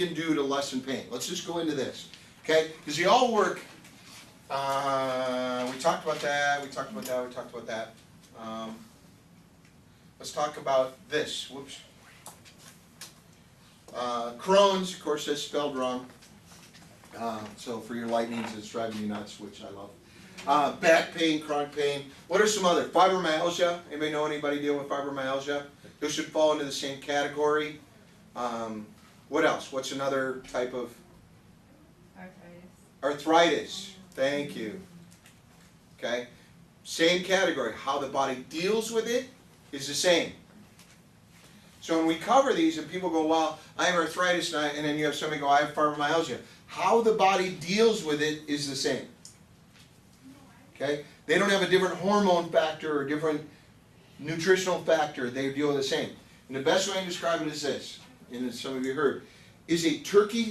can do to lessen pain. Let's just go into this, okay? Because they all work. We talked about that. We talked about that. We talked about that. Let's talk about this. Whoops. Crohn's, of course, that's spelled wrong. So for your lightnings, it's driving you nuts, which I love. Back pain, chronic pain. What are some other? Fibromyalgia. Anybody know anybody dealing with fibromyalgia? Those should fall into the same category. What else? What's another type of? Arthritis. Thank you. Okay. Same category. How the body deals with it is the same. So when we cover these and people go, well, I have arthritis, and then you have somebody go, I have fibromyalgia. How the body deals with it is the same. Okay? They don't have a different hormone factor or different nutritional factor. They deal with the same. And the best way to describe it is this, and some of you heard, is a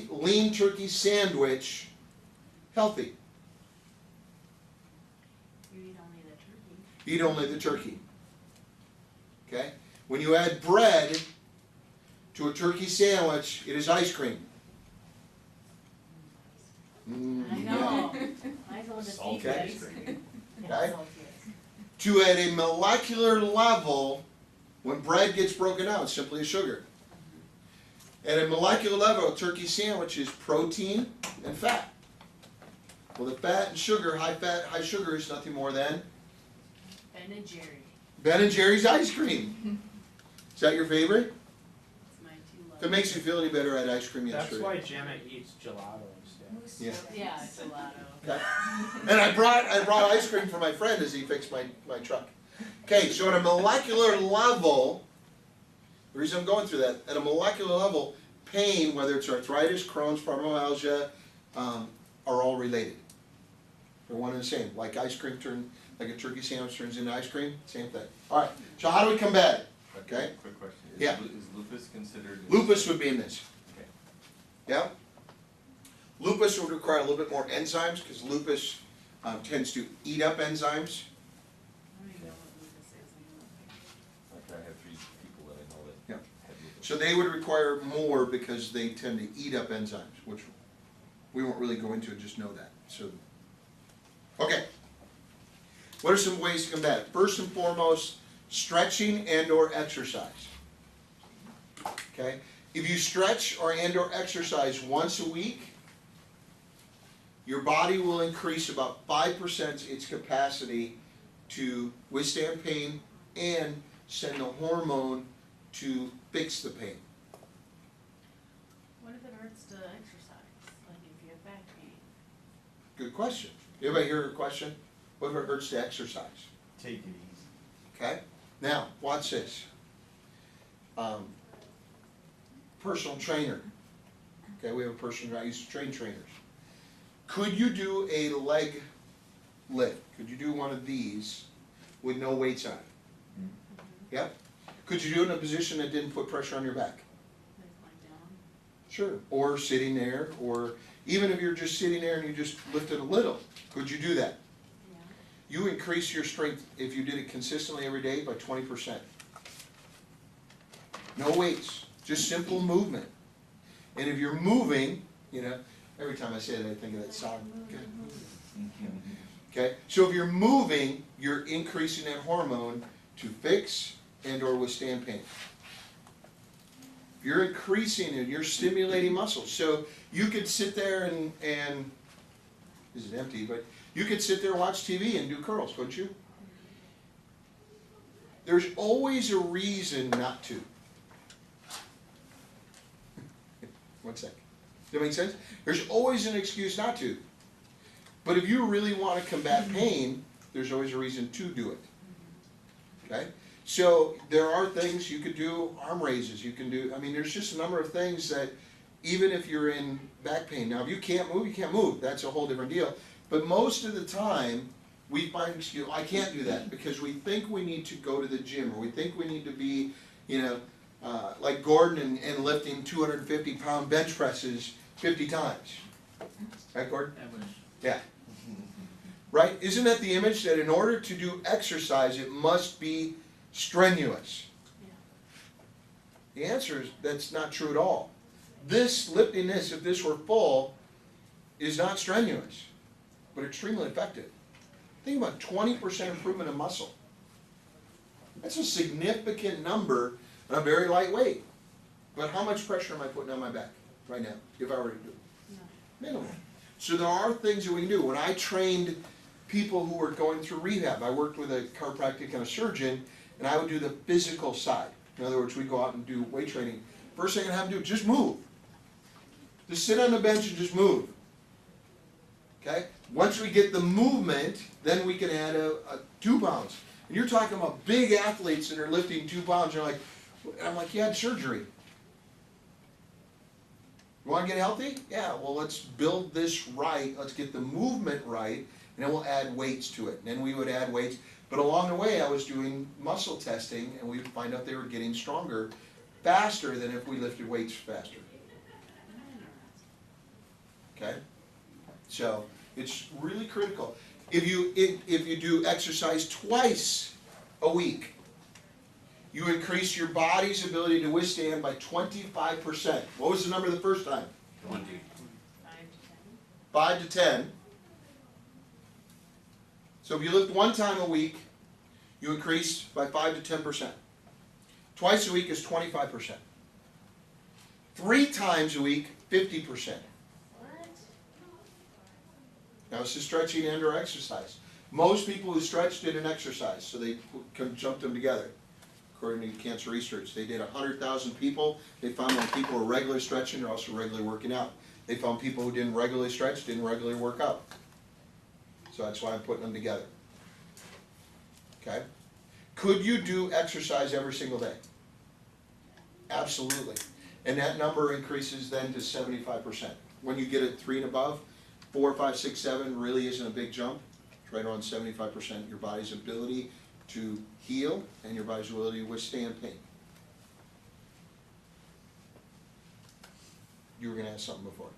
lean turkey sandwich healthy? You eat only the turkey. Eat only the turkey. Okay? When you add bread to a turkey sandwich, it is ice cream. I know. I told the Salty Okay. ice cream. Okay? To at a molecular level, when bread gets broken down, it's simply a sugar. At a molecular level, a turkey sandwich is protein and fat. Well, the fat and sugar, high fat, high sugar is nothing more than Ben and Jerry. Ben and Jerry's ice cream. Is that your favorite? It's my two If it makes you feel any better, I had ice cream That's yesterday. why Jenna eats gelato instead. Yeah. Yeah, gelato. Okay. And I brought ice cream for my friend as he fixed my truck. Okay, so at a molecular level, the reason I'm going through that, at a molecular level, pain, whether it's arthritis, Crohn's, fibromyalgia, are all related. They're one and the same. Like ice cream like a turkey sandwich turns into ice cream, same thing. All right, so how do we combat it? Okay? Quick question. Yeah. Is lupus considered? Lupus would be in this. Okay. Yeah? Lupus would require a little bit more enzymes because lupus tends to eat up enzymes. I don't even know what lupus is anymore. Like I have 3 people that I know that Yeah. have lupus. So they would require more because they tend to eat up enzymes, which we won't really go into, just know that. So, okay. What are some ways to combat it? First and foremost, stretching and or exercise. Okay? If you stretch or exercise once a week, your body will increase about 5% its capacity to withstand pain and send the hormone to fix the pain. What if it hurts to exercise? Like if you have back pain? Good question. Everybody hear her question? What if it hurts to exercise? Take it easy. Okay? Now, watch this. Personal trainer. Okay, we have a personal trainer. I used to train trainers. Could you do a leg lift? Could you do one of these with no weights on it? Yep. Could you do it in a position that didn't put pressure on your back? Like lying down? Sure. Or sitting there, or even if you're just sitting there and you just lifted a little, could you do that? Yeah. You increase your strength if you did it consistently every day by 20%. No weights, just simple movement. And if you're moving, you know, every time I say it, I think of that song. Okay, so if you're moving, you're increasing that hormone to fix and or withstand pain. You're increasing and you're stimulating muscles. So you could sit there and this is empty, but you could sit there and watch TV and do curls, couldn't you? There's always a reason not to. One sec. Does that make sense? There's always an excuse not to. But if you really want to combat pain, there's always a reason to do it. Okay? So there are things you could do, arm raises, you can do, I mean, there's just a number of things that even if you're in back pain, now if you can't move, you can't move. That's a whole different deal. But most of the time, we find excuse, I can't do that because we think we need to go to the gym or we think we need to be, you know, like Gordon and lifting 250-pound bench presses 50 times. Right, Gordon? Yeah. Right? Isn't that the image that in order to do exercise, it must be strenuous? Yeah. The answer is that's not true at all. This, lifting this, if this were full, is not strenuous, but extremely effective. Think about 20% improvement in muscle. That's a significant number on a very lightweight. But how much pressure am I putting on my back right now, if I were to do it? Minimal. So there are things that we can do. When I trained people who were going through rehab, I worked with a chiropractic and a surgeon, and I would do the physical side. In other words, we'd go out and do weight training. First thing I'd have them do, just move. Just sit on the bench and just move. Okay? Once we get the movement, then we can add a 2 pounds. And you're talking about big athletes that are lifting 2 pounds. You're like, and I'm like, you had surgery. You want to get healthy? Yeah, well, let's build this right. Let's get the movement right, and then we'll add weights to it. And then we would add weights. But along the way, I was doing muscle testing, and we would find out they were getting stronger faster than if we lifted weights faster. Okay? So it's really critical. If you do exercise twice a week, you increase your body's ability to withstand by 25%. What was the number the first time? 20. 5 to 10. So if you lift 1 time a week, you increase by 5 to 10%. Twice a week is 25%. 3 times a week, 50%. Now this is stretching and or exercise. Most people who stretch did an exercise, so they conjuncted them together. According to cancer research, they did 100,000 people. They found when people were regularly stretching, they're also regularly working out. They found people who didn't regularly stretch, didn't regularly work out. So that's why I'm putting them together. Okay? Could you do exercise every single day? Absolutely. And that number increases then to 75%. When you get it 3 and above, 4, 5, 6, 7 really isn't a big jump. It's right around 75%. Your body's ability to heal and your body's ability to withstand pain. You were going to ask something before.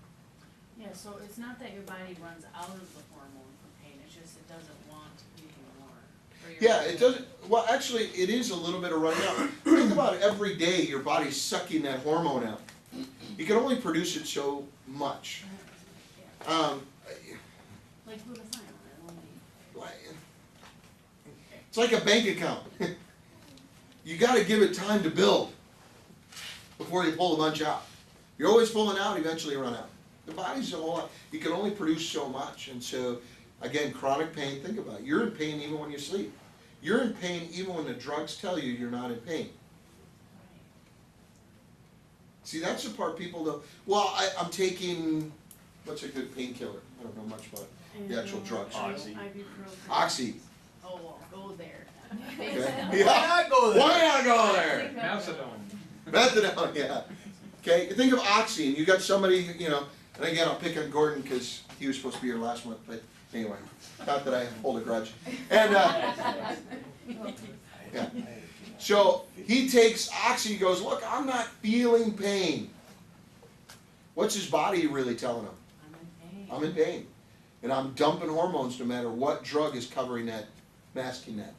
Yeah, so it's not that your body runs out of the hormone for pain, it's just it doesn't want anymore. Or your Yeah, it doesn't. Well, actually, it is a little bit of running out. Think about it, every day your body's sucking that hormone out. You can only produce it so much. Yeah. Like glutathione, it only. It's like a bank account. You got to give it time to build before you pull a bunch out. You're always pulling out, eventually you run out. The body's a whole lot. You can only produce so much. And so, again, chronic pain, think about it. You're in pain even when you sleep. You're in pain even when the drugs tell you you're not in pain. See, that's the part people don't. Well, I'm taking, what's a good painkiller? I don't know much about the actual drugs. Oxy. Ibuprofen. Oxy. Oh, well, go there. Okay. Why Yeah. not go there? Why not go there? Methadone. Methadone, yeah. Okay, think of Oxy, and you got somebody, you know, and again, I'll pick on Gordon because he was supposed to be here last month, but anyway, not that I hold a grudge. And, yeah. So he takes Oxy, he goes, look, I'm not feeling pain. What's his body really telling him? I'm in pain. I'm in pain. And I'm dumping hormones no matter what drug is covering that, masking that.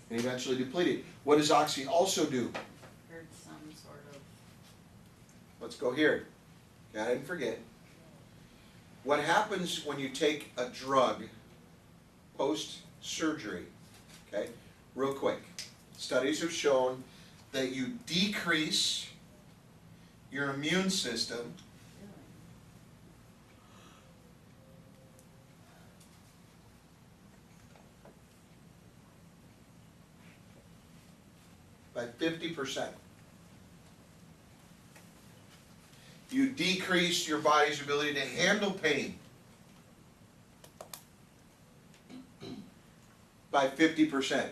And eventually depleted. What does Oxy also do? Heard some sort of. Let's go here. Okay, I didn't forget. What happens when you take a drug post-surgery? Okay, real quick. Studies have shown that you decrease your immune system by 50%. You decrease your body's ability to handle pain by 50%.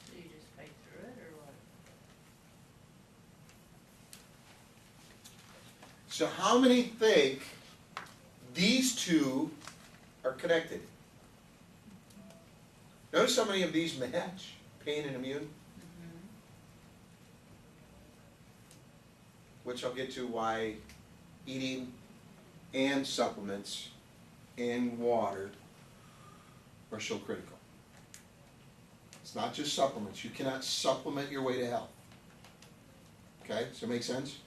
Do you just fight through it, or what? So how many think these two are connected? Notice how many of these match, pain and immune, which I'll get to why eating and supplements and water are so critical. It's not just supplements. You cannot supplement your way to health. Okay, does that make sense?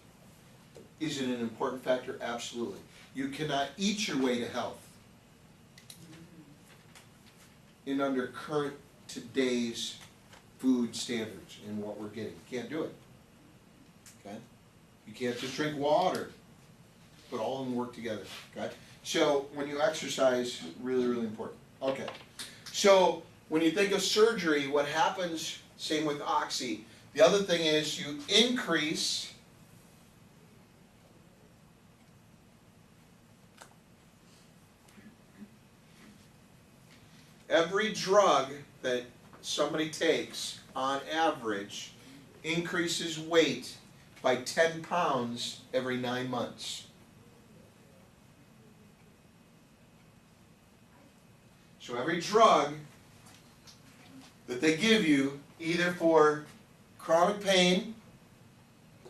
Is it an important factor? Absolutely. You cannot eat your way to health in under current today's food standards and what we're getting. You can't do it. Okay? You can't just drink water, but all of them work together. Okay? So when you exercise, really, really important. Okay. So when you think of surgery, what happens, same with Oxy, the other thing is you increase every drug that somebody takes, on average, increases weight by 10 pounds every 9 months. So every drug that they give you, either for chronic pain,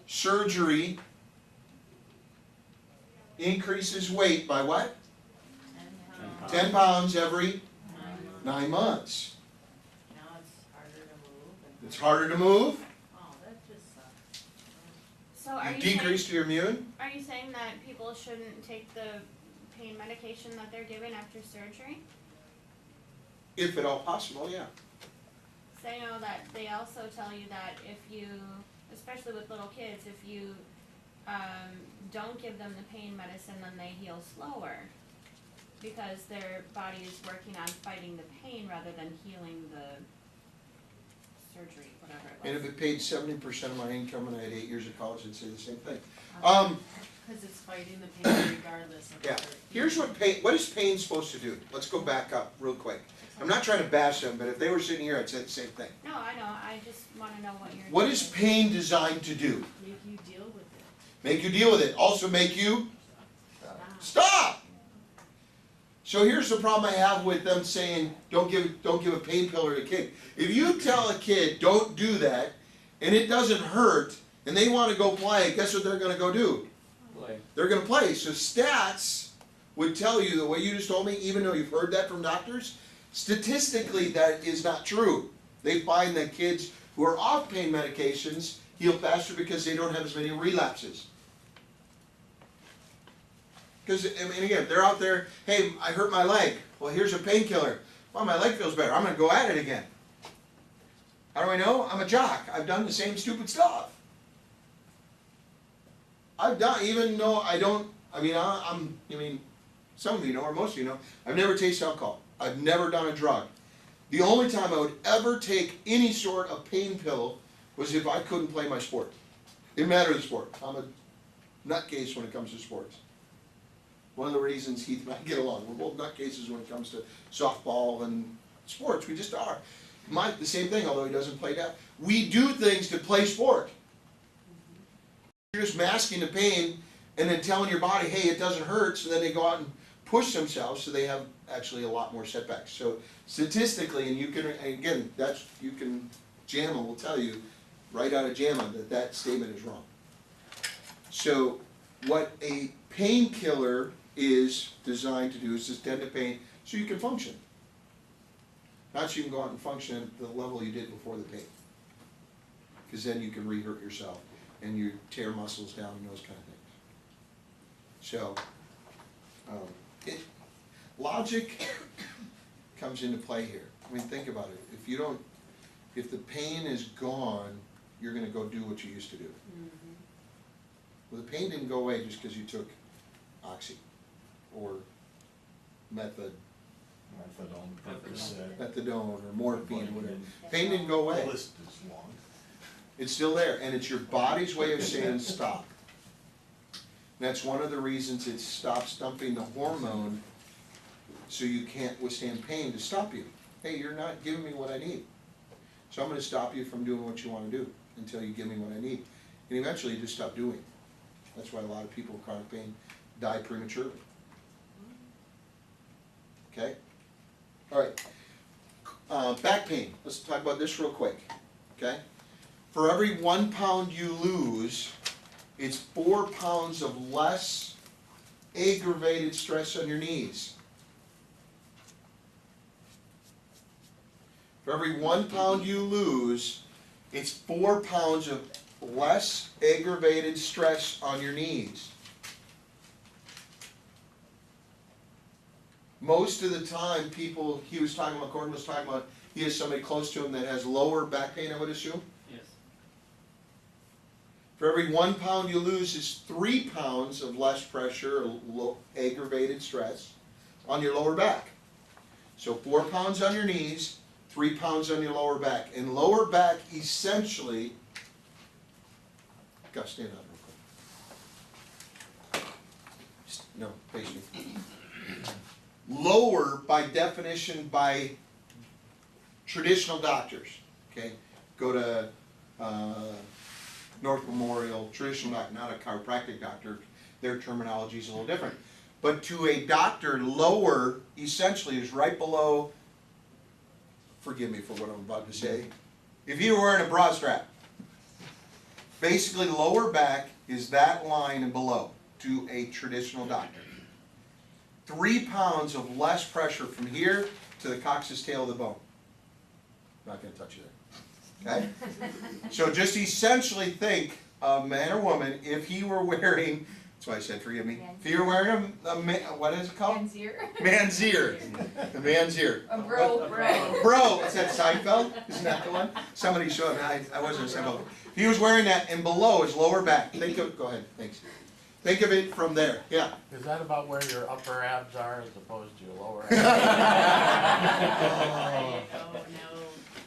surgery, increases weight by what? 10 pounds every 9 months. Now it's harder to move and. It's harder to move. Oh, that just sucks. So are You you saying, decrease your immune. are you saying that people shouldn't take the pain medication that they're given after surgery? If at all possible, yeah. So I know that they also tell you that if you, especially with little kids, if you don't give them the pain medicine, then they heal slower because their body is working on fighting the pain rather than healing the surgery, whatever it was. And if it paid 70% of my income and I had 8 years of college, I'd say the same thing. Cause it's fighting the pain regardless of. Yeah. whether- Here's what is pain supposed to do? Let's go back up real quick. I'm not trying to bash them, but if they were sitting here, I'd say the same thing. No, I know, I just wanna know what you're doing. What is pain designed to do? Make you deal with it. Make you deal with it. Also make you Stop. stop. So here's the problem I have with them saying don't give a pain pillar to a kid. If you tell a kid don't do that and it doesn't hurt and they want to go play, guess what they're going to go do? Like, They're going to play. So stats would tell you the way you just told me, even though you've heard that from doctors, statistically that is not true. They find that kids who are off pain medications heal faster because they don't have as many relapses. Because, I mean, again, if they're out there, hey, I hurt my leg. Well, here's a painkiller. Well, my leg feels better. I'm going to go at it again. How do I know? I'm a jock. I've done the same stupid stuff. I've done, even though I don't, I mean, some of you know, or most of you know, I've never tasted alcohol. I've never done a drug. The only time I would ever take any sort of pain pill was if I couldn't play my sport. It didn't matter the sport. I'm a nutcase when it comes to sports. One of the reasons Heath and I get along. We're both nutcases when it comes to softball and sports. We just are. Mike, the same thing, although he doesn't play that. We do things to play sport. You're just masking the pain and then telling your body, hey, it doesn't hurt, so then they go out and push themselves, so they have actually a lot more setbacks. So statistically, and you can, again, you can, JAMA will tell you, right out of JAMA, that statement is wrong. So what a painkiller is designed to do is just tend to pain so you can function. Not so you can go out and function at the level you did before the pain. Because then you can re-hurt yourself and you tear muscles down and those kind of things. So, logic comes into play here. I mean, think about it. If the pain is gone, you're going to go do what you used to do. Mm-hmm. Well, the pain didn't go away just because you took Oxy or methadone or morphine, whatever. Pain didn't go away. The list is long. It's still there, and it's your body's way of saying stop. That's one of the reasons it stops dumping the hormone so you can't withstand pain to stop you. Hey, you're not giving me what I need. So I'm going to stop you from doing what you want to do until you give me what I need. And eventually you just stop doing it. That's why a lot of people with chronic pain die prematurely. Okay? All right. Back pain. Let's talk about this real quick. Okay? For every 1 pound you lose, it's 4 pounds of less aggravated stress on your knees. For every 1 pound you lose, it's 4 pounds of less aggravated stress on your knees. Most of the time, people, he was talking about, Gordon was talking about, he has somebody close to him that has lower back pain, I would assume. Yes. For every 1 pound you lose is 3 pounds of less pressure or aggravated stress on your lower back. So 4 pounds on your knees, 3 pounds on your lower back. And lower back essentially, gotta stand up real quick. No, face me. Lower, by definition, by traditional doctors, okay? Go to North Memorial, traditional doctor, not a chiropractic doctor, their terminology is a little different. But to a doctor, lower essentially is right below, forgive me for what I'm about to say, if you were wearing a bra strap. Basically, lower back is that line and below to a traditional doctor. 3 pounds of less pressure from here to the coccyx tail of the bone. Not going to touch you there. Okay? So just essentially think, a man or woman, if he were wearing, that's why I said forgive me, if you were wearing what is it called? Man's ear. Man's ear. The man's ear. A bro. Bro, is that Seinfeld? Isn't that the one? Somebody showed me, I wasn't a Seinfeld. If he was wearing that and below his lower back, think of, go ahead, thanks. Think of it from there, yeah. Is that about where your upper abs are as opposed to your lower abs? Oh,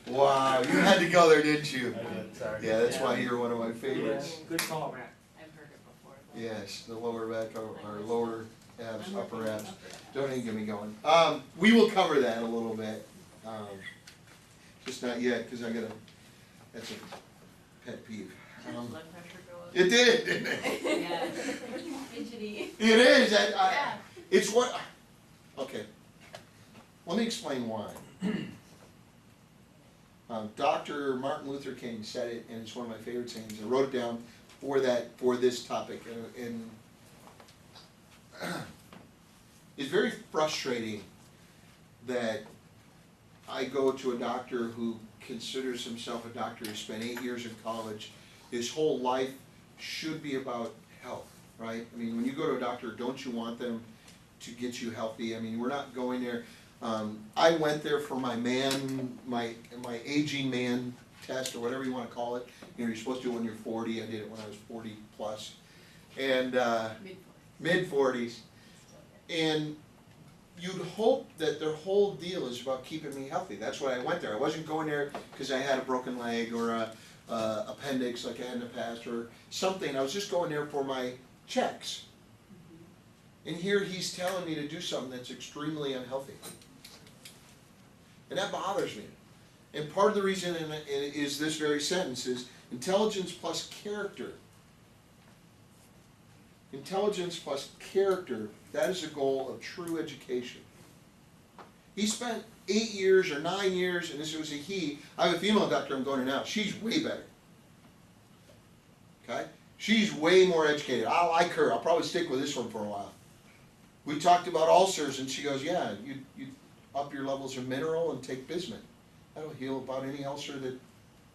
no. Wow, you had to go there, didn't you? I did, sorry. Yeah, that's why you're one of my favorites. Good call, Matt. I've heard it before. though. Yes, the lower back or lower abs, upper abs. Don't even get me going. We will cover that a little bit. Just not yet, because I gotta, that's a pet peeve. Did your blood pressure go up? It did, didn't it? Yeah. Fidgety. It is, Yeah. it's what, okay. Let me explain why. Dr. Martin Luther King said it, and it's one of my favorite sayings. I wrote it down for this topic, and it's very frustrating that I go to a doctor who considers himself a doctor who spent 8 years in college. His whole life should be about health, right? I mean, when you go to a doctor, don't you want them to get you healthy? I mean, we're not going there. I went there for my aging man test, or whatever you want to call it. You know, you're supposed to do it when you're 40. I did it when I was 40 plus, and mid-40s. And you'd hope that their whole deal is about keeping me healthy. That's why I went there. I wasn't going there because I had a broken leg or a appendix like I had in the past or something. I was just going there for my checks. And here he's telling me to do something that's extremely unhealthy. And that bothers me. And part of the reason is this very sentence is intelligence plus character. Intelligence plus character, that is the goal of true education. He spent 8 years or 9 years, and this was a he. I have a female doctor I'm going to now. She's way better. Okay? She's way more educated. I like her. I'll probably stick with this one for a while. We talked about ulcers, and she goes, yeah, you up your levels of mineral and take bismuth. That'll heal about any ulcer that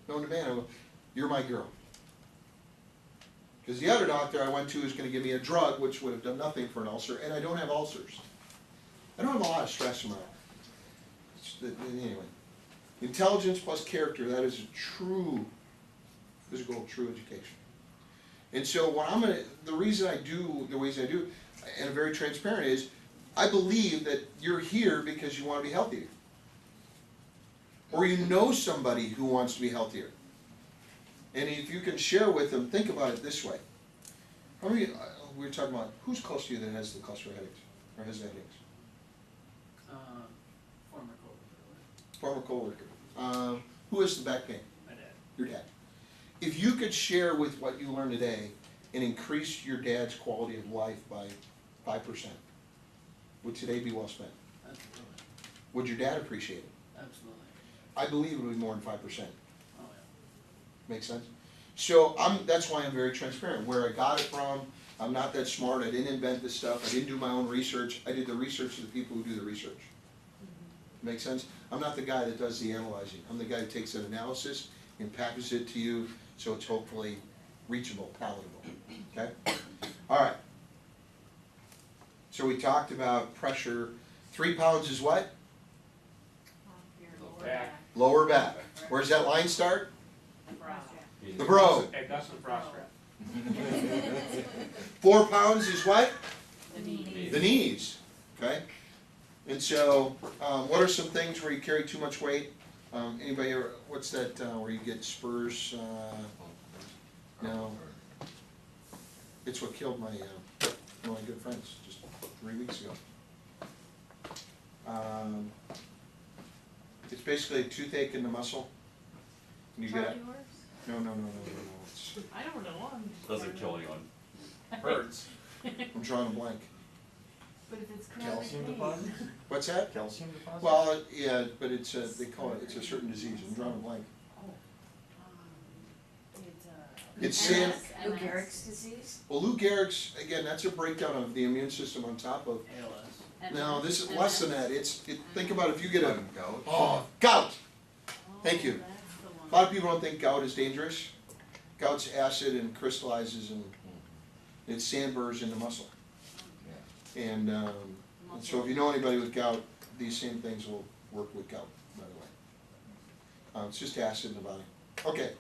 known to man. I go, you're my girl. Because the other doctor I went to is going to give me a drug which would have done nothing for an ulcer, and I don't have ulcers. I don't have a lot of stress in my life. Anyway, intelligence plus character, that is a true physical, true education. And so what the reason I do the ways I do, and I'm very transparent, is I believe that you're here because you want to be healthier. Or you know somebody who wants to be healthier. And if you can share with them, think about it this way. How many, we were talking about, who's close to you that has the cluster headaches, or has the headaches? Former coworker. Former coworker. Who has the back pain? My dad. Your dad. If you could share with what you learned today and increase your dad's quality of life by 5%, would today be well spent? Absolutely. Would your dad appreciate it? Absolutely. I believe it would be more than 5%. Oh, yeah. Make sense? So that's why I'm very transparent. Where I got it from, I'm not that smart. I didn't invent this stuff. I didn't do my own research. I did the research of the people who do the research. Make sense? I'm not the guy that does the analyzing. I'm the guy who takes an analysis and packages it to you so it's hopefully reachable, palatable, okay? All right. So we talked about pressure. 3 pounds is what? Off your lower Back. back. Lower back. Where's that line start? Brow. The bro. Hey, Gus and Frost Trap. 4 pounds is what? The knee. The knees, okay? And so, what are some things where you carry too much weight? Anybody ever, what's that, where you get spurs, no. It's what killed my, one of my good friends, just 3 weeks ago. It's basically a toothache in the muscle. And you get, Charlie horse? no, it's, I don't know. Doesn't kill anyone. hurts. I'm drawing a blank. But if it's chronic Calcium pain. deposits? What's that? Calcium deposits? Well, yeah, but it's, they call it, it's a certain disease, I'm drawing a blank. It's Sam, Lou Gehrig's disease? well, Lou Gehrig's, again, that's a breakdown of the immune system on top of, ALS. no, this is less than that, think about if you get a, Gout. oh, gout! Thank you. That's the A one. lot of people don't think gout is dangerous. Gout's acid and crystallizes and it sandburrs in the muscle. And so if you know anybody with gout, these same things will work with gout, by the way. It's just acid in the body. Okay,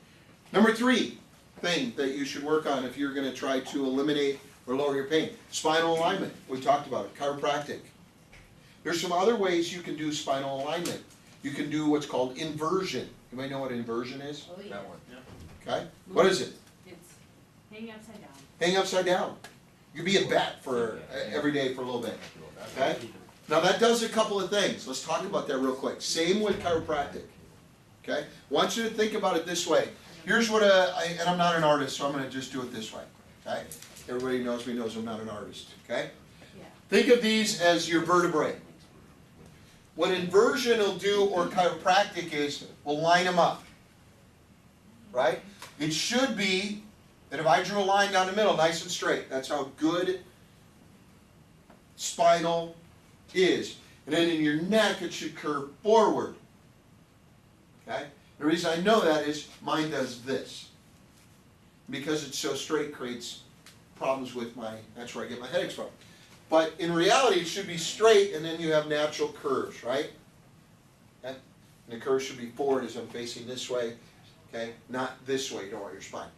number 3 thing that you should work on if you're gonna try to eliminate or lower your pain. Spinal alignment, we talked about it, chiropractic. There's some other ways you can do spinal alignment. You can do what's called inversion. Anybody know what inversion is? Oh, yeah. That one. Okay, what is it? It's hanging upside down. Hang upside down. You could be a bat for every day for a little bit. Okay? Now that does a couple of things. Let's talk about that real quick. Same with chiropractic. Okay? I want you to think about it this way. Here's what and I'm not an artist, so I'm going to just do it this way. Okay? Everybody knows me knows I'm not an artist. Okay? Yeah. Think of these as your vertebrae. What inversion will do, or chiropractic is, will line them up. Right? It should be that if I drew a line down the middle, nice and straight, that's how good spinal is. And then in your neck, it should curve forward. Okay? The reason I know that is mine does this. Because it's so straight creates problems with that's where I get my headaches from. But in reality, it should be straight and then you have natural curves, right? Okay? And the curve should be forward as I'm facing this way, okay? Not this way toward your spine,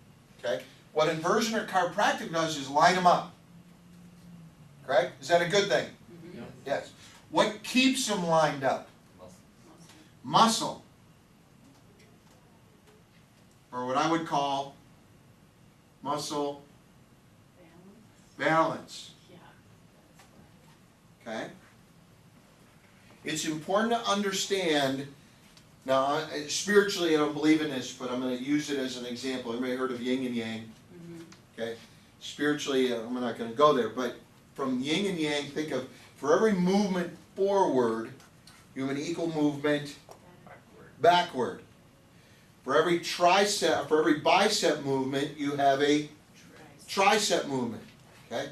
okay? What inversion or chiropractic does is line them up. Correct? Is that a good thing? Mm-hmm. Yes. What keeps them lined up? Muscle. Or what I would call muscle balance. Yeah. Okay? It's important to understand, now spiritually I don't believe in this, but I'm going to use it as an example. Everybody heard of yin and yang? Okay? Spiritually, I'm not going to go there, but from yin and yang, think of, for every movement forward, you have an equal movement backward. For every tricep, for every bicep movement, you have a tricep movement. Okay?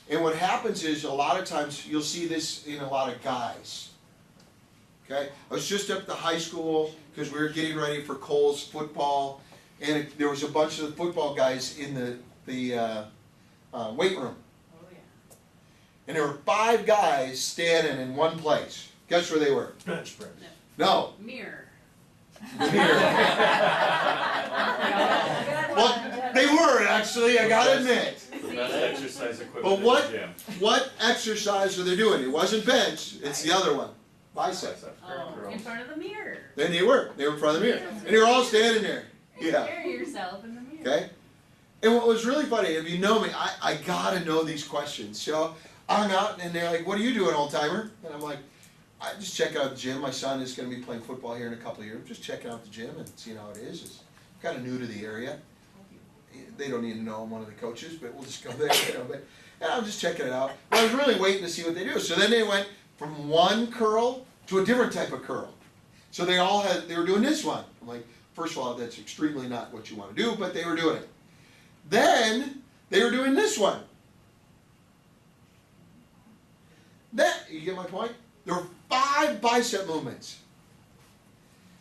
And what happens is, a lot of times, you'll see this in a lot of guys. Okay? I was just up at the high school, because we were getting ready for Cole's football, and there was a bunch of the football guys in the weight room. Oh, yeah. And there were 5 guys standing in one place. Guess where they were? Bench press. No. Mirror. Well, they were, actually, I gotta admit. The best exercise But equipment in what- the gym. What exercise were they doing? It wasn't bench, it's the other one. Bicep. Oh, in front of the mirror. Then they were in front of the mirror. And they were all standing there. Yeah. Carry yourself in the mirror. Okay? And what was really funny, if you know me, I gotta know these questions. So I'm out and they're like, what are you doing, old timer? And I'm like, I just check out the gym. My son is gonna be playing football here in a couple of years. Just checking out the gym and seeing how it is. It's kinda new to the area. They don't need to know I'm one of the coaches, but we'll just go there. And I'm just checking it out. But I was really waiting to see what they do. So then they went from one curl to a different type of curl. So they were doing this one. I'm like, first of all, that's extremely not what you want to do, but they were doing it. Then they were doing this one. You get my point? There were 5 bicep movements.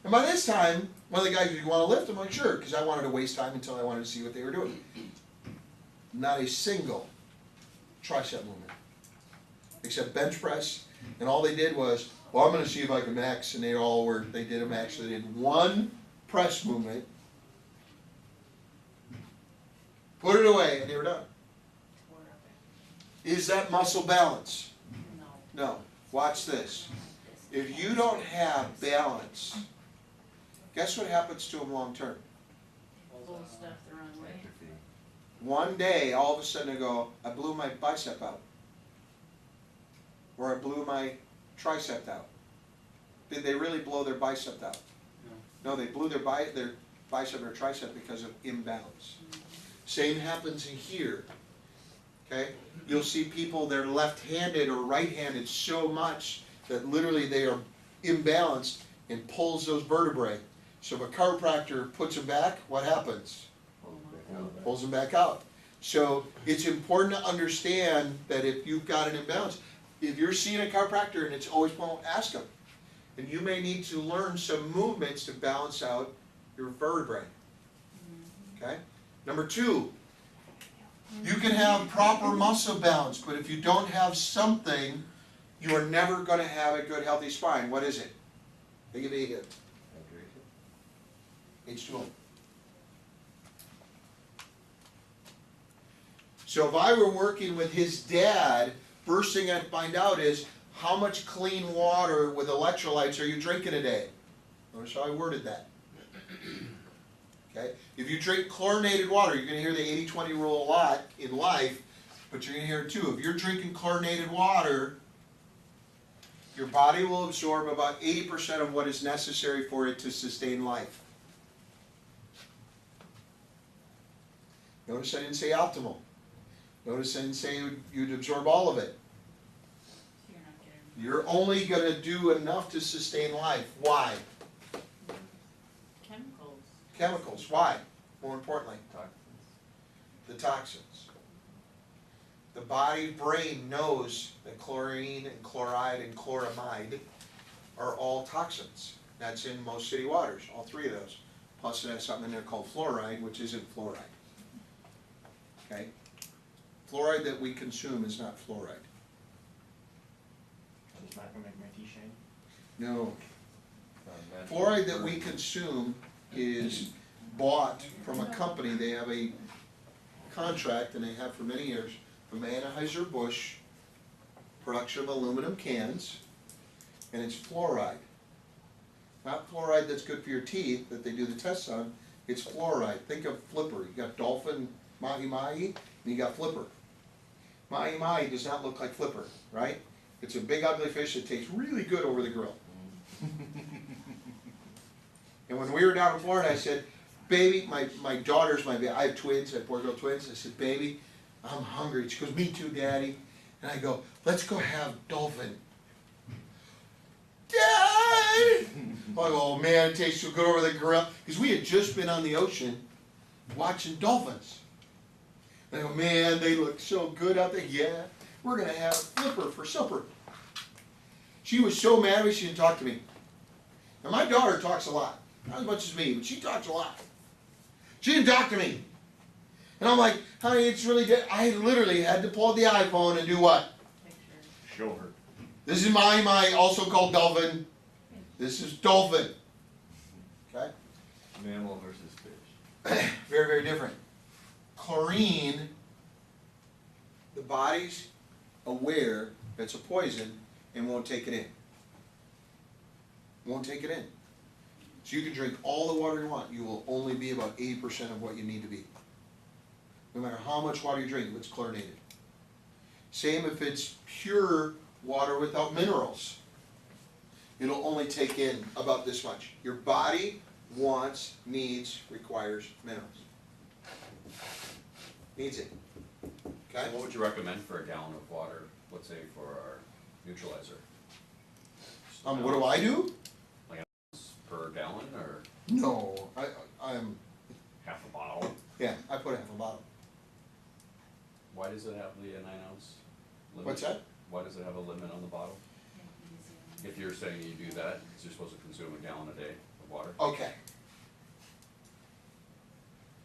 And by this time, one of the guys goes, you want to lift? I'm like, sure, because I wanted to waste time until I wanted to see what they were doing. Not a single tricep movement, except bench press, and all they did was, well, I'm going to see if I can max, and they did a max, so they did 1 press movement, put it away, and they were done. Tore up Is that muscle balance? it. No. No. Watch this. If you don't have balance, guess what happens to them long term? Pull stuff the wrong way. One day, all of a sudden, they go, I blew my bicep out. Or I blew my tricep out. Did they really blow their bicep out? No, they blew their bicep or tricep because of imbalance. Same happens in here. Okay? You'll see people, they're left-handed or right-handed so much that literally they are imbalanced and pulls those vertebrae. So if a chiropractor puts them back, what happens? Pulls them back out. So it's important to understand that if you've got an imbalance, if you're seeing a chiropractor and it's always well, ask them. And you may need to learn some movements to balance out your vertebrae. Okay? Number 2, you can have proper muscle balance, but if you don't have something, you are never going to have a good, healthy spine. What is it? Think of it. H2O. So if I were working with his dad, first thing I'd find out is how much clean water with electrolytes are you drinking a day? Notice how I worded that. Okay? If you drink chlorinated water, you're going to hear the 80-20 rule a lot in life, but you're going to hear it too. If you're drinking chlorinated water, your body will absorb about 80% of what is necessary for it to sustain life. Notice I didn't say optimal. Notice I didn't say you'd absorb all of it. You're not getting. You're only going to do enough to sustain life. Why? Chemicals. Chemicals. Why? More importantly, the toxins. The body brain knows that chlorine and chloride and chloramide are all toxins. That's in most city waters, all 3 of those. Plus it has something in there called fluoride, which isn't fluoride. Okay? Fluoride that we consume is not fluoride. It's not gonna make my tea shine? No. Fluoride that we consume is bought from a company. They have a contract, and they have for many years, from Anheuser-Busch, production of aluminum cans, and it's fluoride. Not fluoride that's good for your teeth that they do the tests on, it's fluoride. Think of flipper. You got dolphin, mahi-mahi, and you got flipper. Mahi-mahi does not look like flipper, right? It's a big ugly fish that tastes really good over the grill. And when we were down in Florida, I said, baby, my daughter's I have twins, I have 4 girl twins. I said, baby, I'm hungry. She goes, me too, Daddy. And I go, let's go have dolphin. Dad! I go, oh man, it tastes so good over the grill. Because we had just been on the ocean watching dolphins. And I go, man, they look so good out there. Yeah, we're going to have flipper for supper. She was so mad at me, she didn't talk to me. Now my daughter talks a lot. Not as much as me, but she talks a lot. She didn't talk to me. And I'm like, honey, it's really good. I literally had to pull out the iPhone and do what? Pictures. Show her. This is my also called dolphin. This is dolphin. Okay? Mammal versus fish. Very, very different. Chlorine, the body's aware that it's a poison and won't take it in. Won't take it in. So you can drink all the water you want. You will only be about 80% of what you need to be. No matter how much water you drink, if it's chlorinated. Same if it's pure water without minerals. It'll only take in about this much. Your body wants, needs, requires minerals. Needs it. Okay? What would you recommend for a gallon of water, let's say for our neutralizer? What do I do? Per gallon or No, I'm, half a bottle? yeah, I put half a bottle. Why does it have the 9 ounce limit? What's that? Why does it have a limit on the bottle? If you're saying you do that, because you're supposed to consume a gallon a day of water. Okay.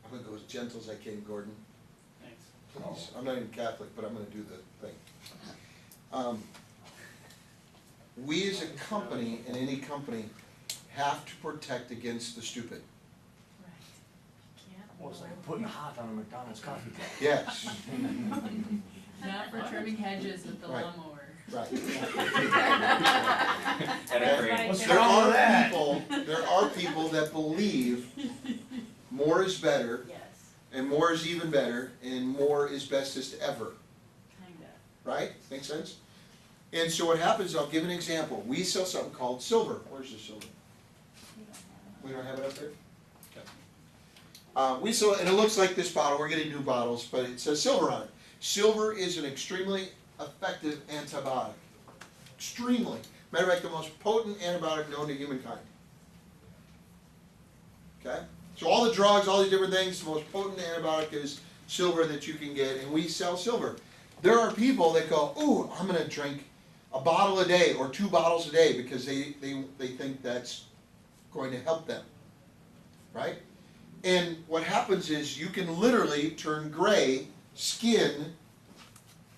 I'm gonna go as gentle as I can, Gordon. Thanks. Please, I'm not even Catholic, but I'm gonna do the thing. We as a company, and any company, have to protect against the stupid. Right. Can't. Almost like putting hot on a McDonald's coffee cup. Yes, Not for trimming hedges with the Right. lawnmower. right. And a crane. What's There wrong with are that? people that believe more is better, Yes, and more is even better, and more is bestest ever. kinda. Right? Make sense? And so what happens, I'll give an example. We sell something called silver. Where's the silver? We don't have it up there? Okay. We sell, and it looks like this bottle, we're getting new bottles, but it says silver on it. Silver is an extremely effective antibiotic. Extremely. Matter of fact, the most potent antibiotic known to humankind. Okay? So all the drugs, all these different things, the most potent antibiotic is silver that you can get, and we sell silver. There are people that go, ooh, I'm gonna drink a bottle a day or 2 bottles a day because they think that's going to help them. Right? And what happens is you can literally turn gray skin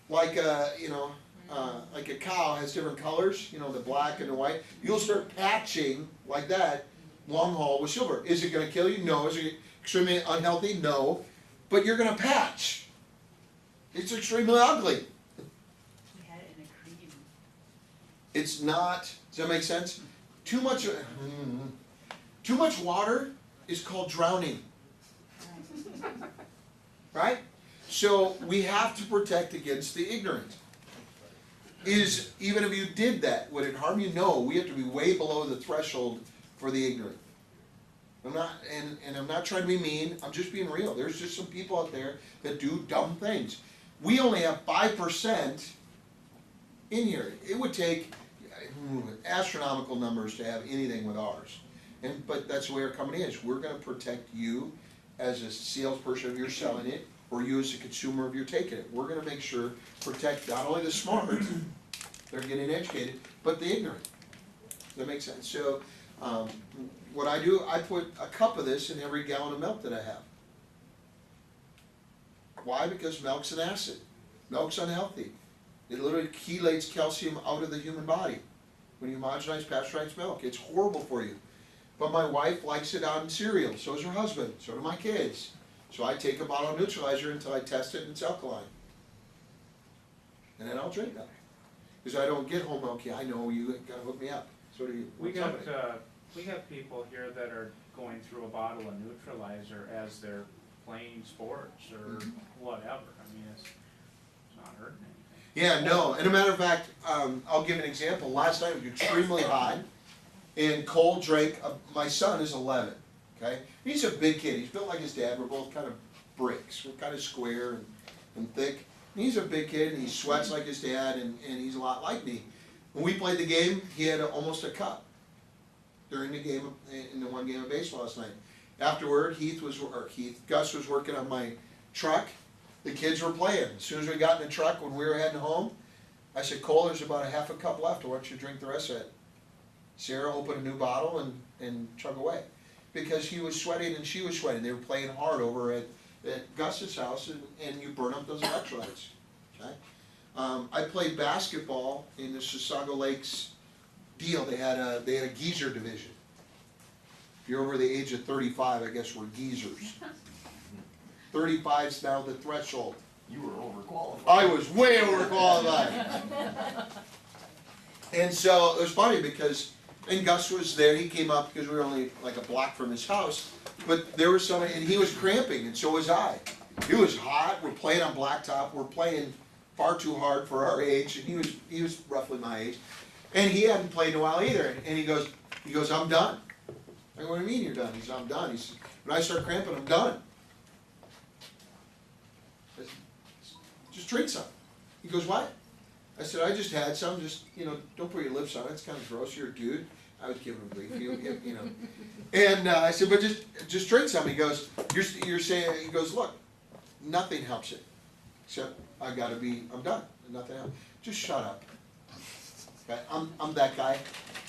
like a, like a cow has different colors, the black and the white. You'll start patching like that long haul with silver. Is it gonna kill you? No. Is it extremely unhealthy? No. But you're gonna patch. It's extremely ugly. We had it in a cream. It's not, does that make sense? Too much water is called drowning. Right? So we have to protect against the ignorant. Even if you did that, would it harm you? No, we have to be way below the threshold for the ignorant. I'm not, and I'm not trying to be mean, I'm just being real. There's just some people out there that do dumb things. We only have 5% in here. It would take astronomical numbers to have anything with ours. But that's the way our company is. We're gonna protect you as a salesperson if you're selling it, or you as a consumer if you're taking it. We're gonna make sure, protect not only the smart, they're getting educated, but the ignorant. Does that make sense? So, what I do, I put a cup of this in every gallon of milk that I have. Why? Because milk's an acid. Milk's unhealthy. It literally chelates calcium out of the human body. When you homogenize pasteurized milk, it's horrible for you. But my wife likes it on cereal, so does her husband, so do my kids. So I take a bottle of neutralizer until I test it and it's alkaline. And then I'll drink that. Because I don't get whole milk, I know you gotta hook me up. So do you. We got people here that are going through a bottle of neutralizer as they're playing sports or whatever. I mean, it's not hurting anything. Yeah, no, and a matter of fact, I'll give an example. Last night it was extremely hot, and Cole drank, my son is 11, okay? He's a big kid, he's built like his dad, we're both kind of bricks, we're kind of square and thick. And he's a big kid, and he sweats like his dad, and he's a lot like me. When we played the game, he had almost a cup during the game, in the one game of baseball last night. Afterward, Gus was working on my truck. The kids were playing. As soon as we got in the truck, when we were heading home, I said, Cole, there's about a half a cup left. Why don't you drink the rest of it? Sarah opened a new bottle and chug away. Because he was sweating and she was sweating. They were playing hard over at Gus's house, and you burn up those electrolytes. Okay? I played basketball in the Chisago Lakes deal. They had a geezer division. If you're over the age of 35, I guess we're geezers. 35's now the threshold. You were overqualified. I was way overqualified. And so it was funny because, and Gus was there, he came up because we were only like a block from his house, but there was somebody, and he was cramping, and so was I. It was hot, we're playing on blacktop, we're playing far too hard for our age, and he was roughly my age. And he hadn't played in a while either, and he goes, I'm done. I go, what do you mean you're done? He said, I'm done. He said, when I start cramping, I'm done. I said, just drink some. He goes, what? I said, I just had some, just, don't put your lips on it, it's kind of gross, you're a dude. I was giving him grief, And I said, but just drink some. He goes, you're saying, he goes, look, nothing helps it. Except I'm done, nothing else. Just shut up. Okay, I'm that guy,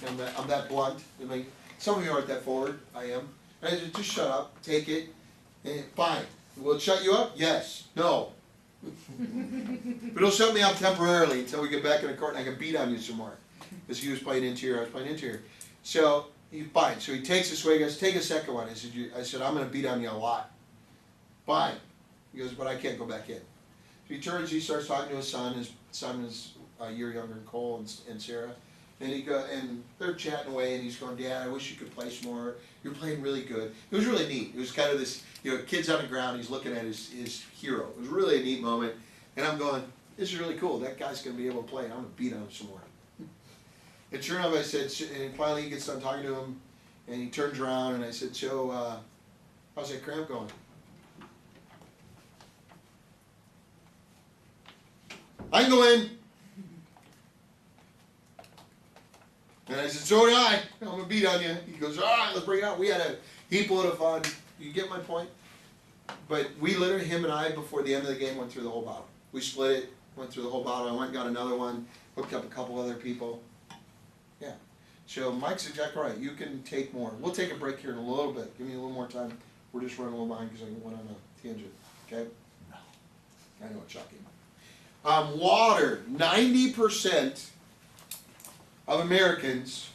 I'm that blunt, I mean, some of you aren't that forward, I am. And I said, just shut up, take it, and fine. Will it shut you up? Yes, no. But it'll shut me up temporarily until we get back in the court and I can beat on you some more. Because he was playing interior, I was playing interior. So, fine, so he takes a swing, he goes, take a second one. I said, I'm gonna beat on you a lot. Fine. He goes, but I can't go back in. So he turns, he starts talking to his son is a year younger than Cole and Sarah. And they're chatting away and he's going, Dad, I wish you could play some more. You're playing really good. It was really neat. It was kind of this, kid's on the ground, he's looking at his hero. It was really a neat moment. And I'm going, this is really cool. That guy's going to be able to play. I'm going to beat on him some more. And sure enough, I said, and finally he gets done talking to him and he turns around and I said, so, how's that cramp going? I can go in. And I said, so do I. I'm going to beat on you. He goes, all right, let's bring it out. We had a heap load of fun. You get my point? But we literally, him and I, before the end of the game, went through the whole bottle. We split it, went through the whole bottle. I went and got another one, hooked up a couple other people. Yeah. So Mike's exactly right. You can take more. We'll take a break here in a little bit. Give me a little more time. We're just running a little behind because I went on a tangent. Okay? I know it's shocking. Water. 90% of Americans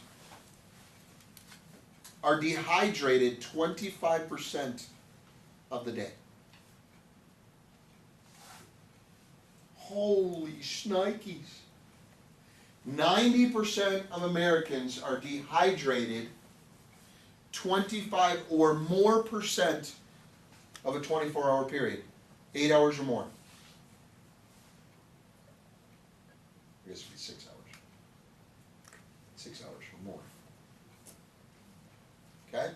are dehydrated 25% of the day. Holy shnikes. 90% of Americans are dehydrated 25 or more percent of a 24-hour period. 8 hours or more. I guess it'd be 6 hours. 6 hours or more. Okay?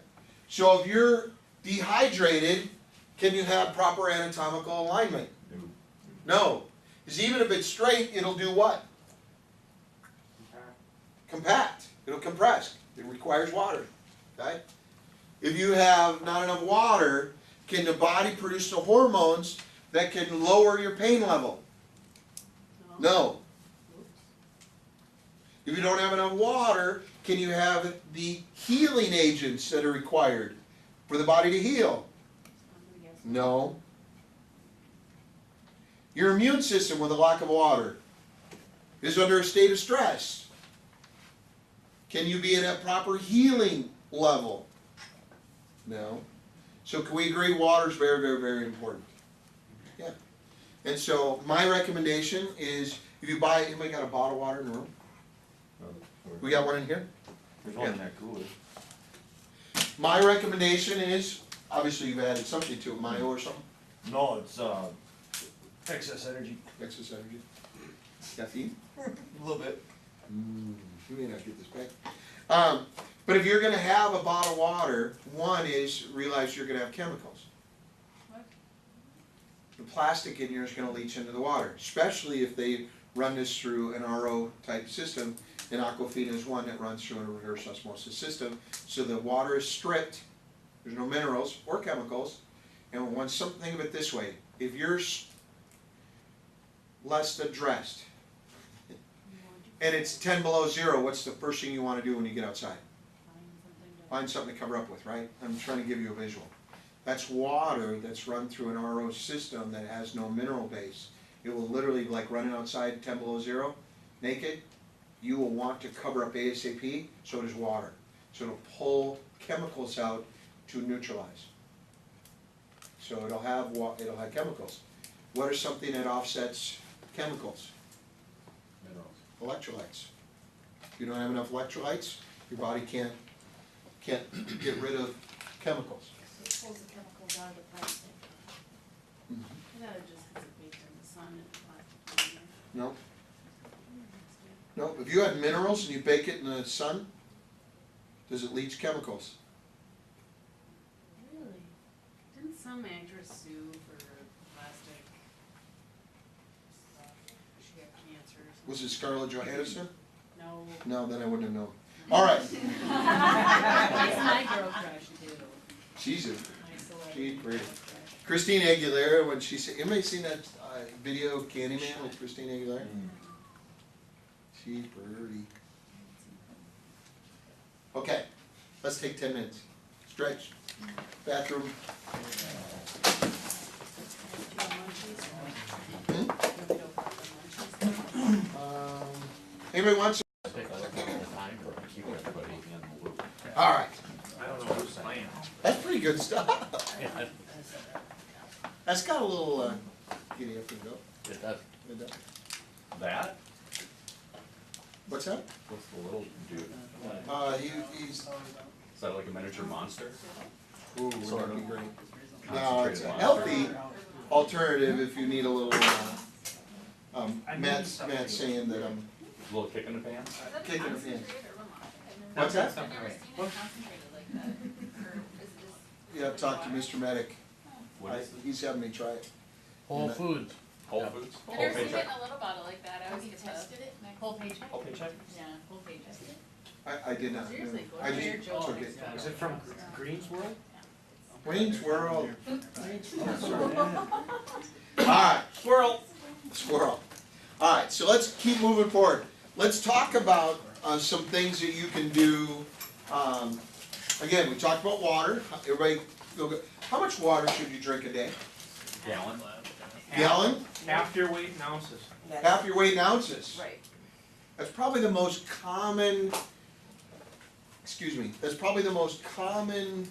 So if you're dehydrated, can you have proper anatomical alignment? No. Because even if it's straight, it'll do what? Compact. It'll compress. It requires water. Okay? If you have not enough water, can the body produce the hormones that can lower your pain level? No. If you don't have enough water, can you have the healing agents that are required for the body to heal? No. Your immune system with a lack of water is under a state of stress. Can you be at a proper healing level? No. So can we agree water is very, very, very important? Yeah. And so my recommendation is if you buy, anybody got a bottle of water in the room? We got one in here? There's one in that cooler. My recommendation is, obviously you've added something to it, Mayo or something? No, it's excess energy. Excess energy? Caffeine? A little bit. You may not get this back. But if you're going to have a bottle of water, one is realize you're going to have chemicals. What? The plastic in here is going to leach into the water, especially if they run this through an RO type system. And Aquafina is one that runs through a reverse osmosis system. So the water is stripped. There's no minerals or chemicals. And think of it this way. If you're less than dressed, and it's 10 below zero, what's the first thing you want to do when you get outside? Find something to cover up with, right? I'm trying to give you a visual. That's water that's run through an RO system that has no mineral base. It will literally, like running outside 10 below zero, naked, you will want to cover up ASAP, so does water. So it'll pull chemicals out to neutralize. So it'll have chemicals. What are something that offsets chemicals? Minerals. Electrolytes. If you don't have enough electrolytes, your body can't get rid of chemicals. So it pulls the chemicals out of the plastic. Mhm. I thought it just because it baked in the sun and plastic. No, no. If you had minerals and you bake it in the sun, does it leach chemicals? Really? Didn't some actress sue for plastic stuff? She got cancer or something? Was it Scarlett Johansson? No. No, then I wouldn't have known. All right. It's my girl crush too. She's a My celebrity She's girl pretty. crush. Christina Aguilera, when she said, anybody seen that video of Candyman with Christina Aguilera? She's pretty. Okay, let's take 10 minutes. Stretch, bathroom. Anybody wants to? Take a look at the time, or keep everybody in the loop. All right, I don't know who's playing. that's pretty good stuff. That's got a little, giddy up and go. It does. It does. That, What's that? what's the little dude? He's, Is that like a miniature monster? ooh, Sort that'd be of. great. No, it's Concentrated a monster. healthy alternative if you need a little, Matt's saying that I'm Little kick in the pants? kicking him in. What's that? I've never seen it concentrated like that, or is this? Yeah, talk to Mr. Medic. What is it? He's having me try it. Whole Foods. Whole Foods? I've Whole never seen it paycheck? in a little bottle like that, I always get the whole paycheck? Whole paycheck? Yeah, whole paycheck. I did not. Seriously, go I to your just Joe's. took it. Is it from Greens World? Wayne's World. Alright, Squirrel. squirrel. Alright, so let's keep moving forward. Let's talk about some things that you can do. Again, we talked about water. Everybody feel good? How much water should you drink a day? Gallon? Gallon? Half your weight in ounces. Half your weight in ounces. Right. That's probably the most common, that's probably the most common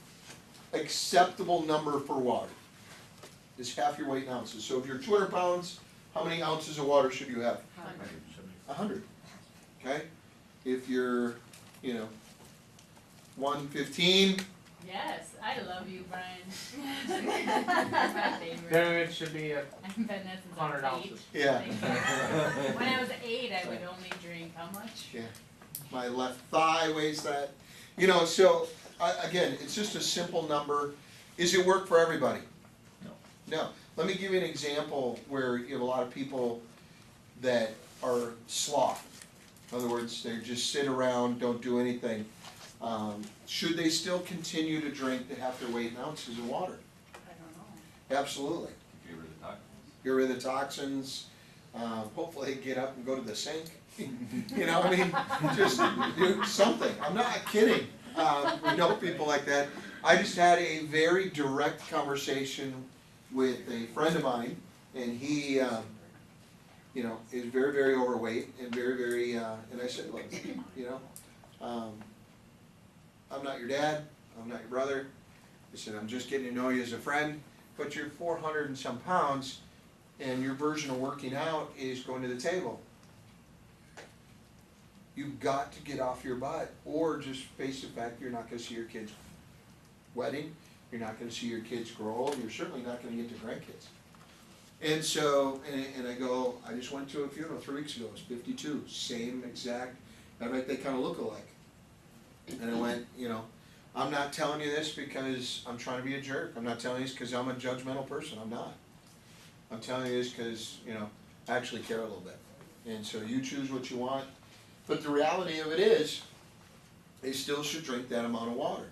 acceptable number for water. Is half your weight in ounces. So if you're 200 pounds, how many ounces of water should you have? 100. Okay? If you're, 115, Yes, I love you, Brian. That's my favorite. Then it should be a I've been that since I 100 was 8. ounces. yeah. When I was 8, I would only drink how much? Yeah. My left thigh weighs that. So, again, it's just a simple number. Is it work for everybody? No. No. Let me give you an example where you have a lot of people that are sloth. In other words, they just sit around, don't do anything. Should they still continue to drink to half their weight in ounces of water? I don't know. Absolutely. Get rid of the toxins. Get rid of the toxins. Hopefully get up and go to the sink. Just do something. I'm not kidding. We know people like that. I just had a very direct conversation with a friend of mine, and he, is very, very overweight and very, very, and I said, look, I'm not your dad, I'm not your brother. I said, I'm just getting to know you as a friend, but you're 400 and some pounds, and your version of working out is going to the table. You've got to get off your butt, or just face the fact you're not gonna see your kids' wedding, you're not gonna see your kids grow old, you're certainly not gonna get to grandkids. And so, and I go, I just went to a funeral 3 weeks ago, it was 52, same exact, matter of fact, they kinda look alike. And I went, I'm not telling you this because I'm trying to be a jerk, I'm not telling you this because I'm a judgmental person, I'm not. I'm telling you this because, I actually care a little bit. And so you choose what you want, but the reality of it is, they still should drink that amount of water,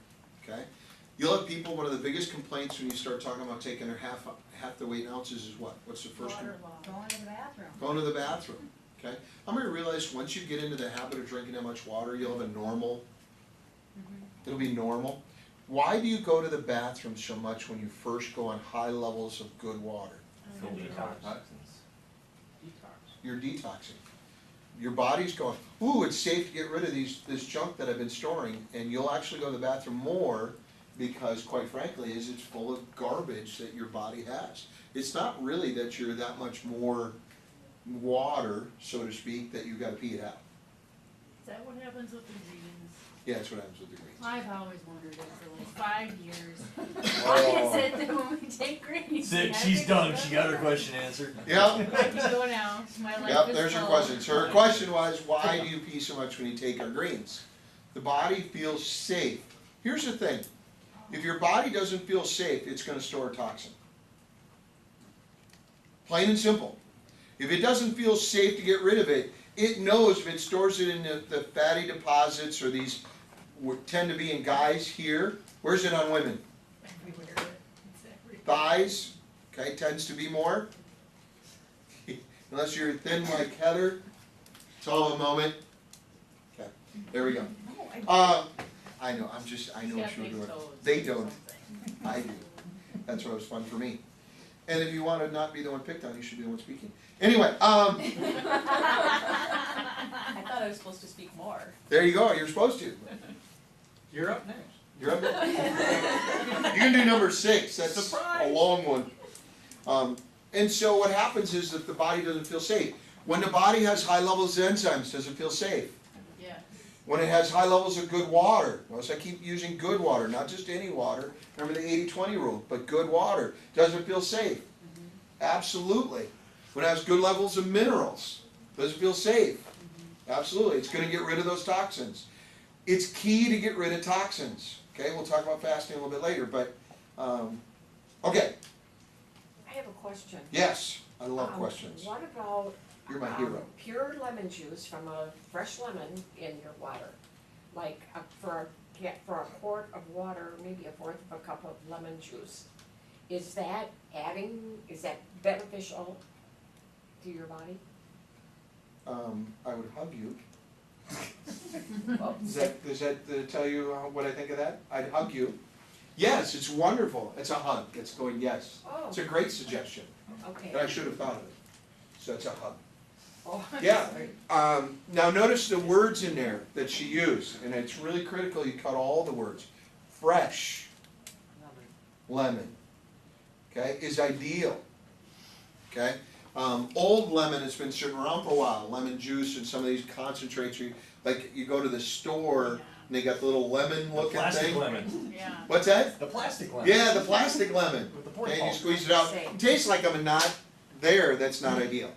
okay? You'll have people, one of the biggest complaints when you start talking about taking their half the weight in ounces is what? What's the first one? Going to the bathroom. Going to the bathroom, okay? I'm gonna realize once you get into the habit of drinking that much water, you'll have a normal, it'll be normal. Why do you go to the bathroom so much when you first go on high levels of good water? Filter Detox. toxins. Detox. You're detoxing. Your body's going, ooh, it's safe to get rid of this junk that I've been storing, and you'll actually go to the bathroom more because, quite frankly, it's full of garbage that your body has. It's not really that you're that much more water, so to speak, that you've got to pee it out. Is that what happens with the greens? Yeah, that's what happens with the greens. I've always wondered it for like 5 years. Why is it that when we take greens? we have She's to done, go- she got her question answered. Yep, I can go now, my life yep, is there's your full. question. So her question was, why do you pee so much when you take our greens? The body feels safe. Here's the thing, if your body doesn't feel safe, it's gonna store a toxin. Plain and simple. If it doesn't feel safe to get rid of it, it knows if it stores it in the fatty deposits, or these tend to be in guys here. Where's it on women? Everywhere. It's everywhere. Thighs, okay, tends to be more. Unless you're thin like Heather, it's all a moment. Okay, there we go. I know, I He's know got what you're big doing. toes They or don't, something. I do. That's what was fun for me. And if you want to not be the one picked on, you should be the one speaking. Anyway, I thought I was supposed to speak more. there you go, you're supposed to. You're up next. You're up there. You can do number 6, that's a Surprise. long one. And so what happens is that the body doesn't feel safe. When the body has high levels of enzymes, does it feel safe? Yeah. When it has high levels of good water, notice I keep using good water, not just any water. Remember the 80-20 rule, but good water. Does it feel safe? Absolutely. When it has good levels of minerals, does it feel safe? Absolutely. It's going to get rid of those toxins. It's key to get rid of toxins. Okay, we'll talk about fasting a little bit later, but okay. I have a question. Yes, I love questions. What about You're my hero. pure lemon juice from a fresh lemon in your water? Like for a quart of water, maybe a fourth of a cup of lemon juice. Is that beneficial to your body? I would hug you. Well, Does that tell you what I think of that? I'd hug you. Yes, it's wonderful. It's a hug. It's going yes. oh, It's a great suggestion, okay. and I should have thought of it. So it's a hug. Oh, Yeah. sorry. Now notice the words in there that she used, and it's really critical you cut all the words. Fresh lemon, okay, is ideal, okay? Old lemon has been sitting around for a while, lemon juice and some of these concentrates, like you go to the store and they got the little lemon The looking plastic thing. lemon, Yeah. What's that? the plastic lemon. Yeah, the plastic lemon. With the port And you bulb. squeeze it out. Same. It tastes like them and not there, that's not ideal,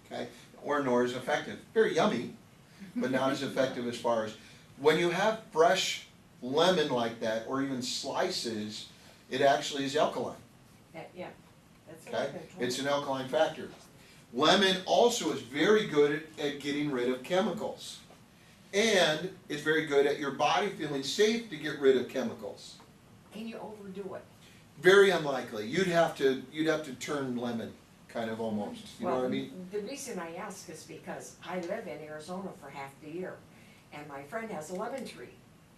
okay? Or nor is effective. Very yummy, but not as effective as far as, when you have fresh lemon like that, or even slices, it actually is alkaline, Yeah, that's what okay? I've been told. It's an alkaline factor. Lemon also is very good at getting rid of chemicals. And it's very good at your body feeling safe to get rid of chemicals. Can you overdo it? Very unlikely. You'd have to turn lemon, kind of almost. You know what I mean? The reason I ask is because I live in Arizona for half the year, and my friend has a lemon tree.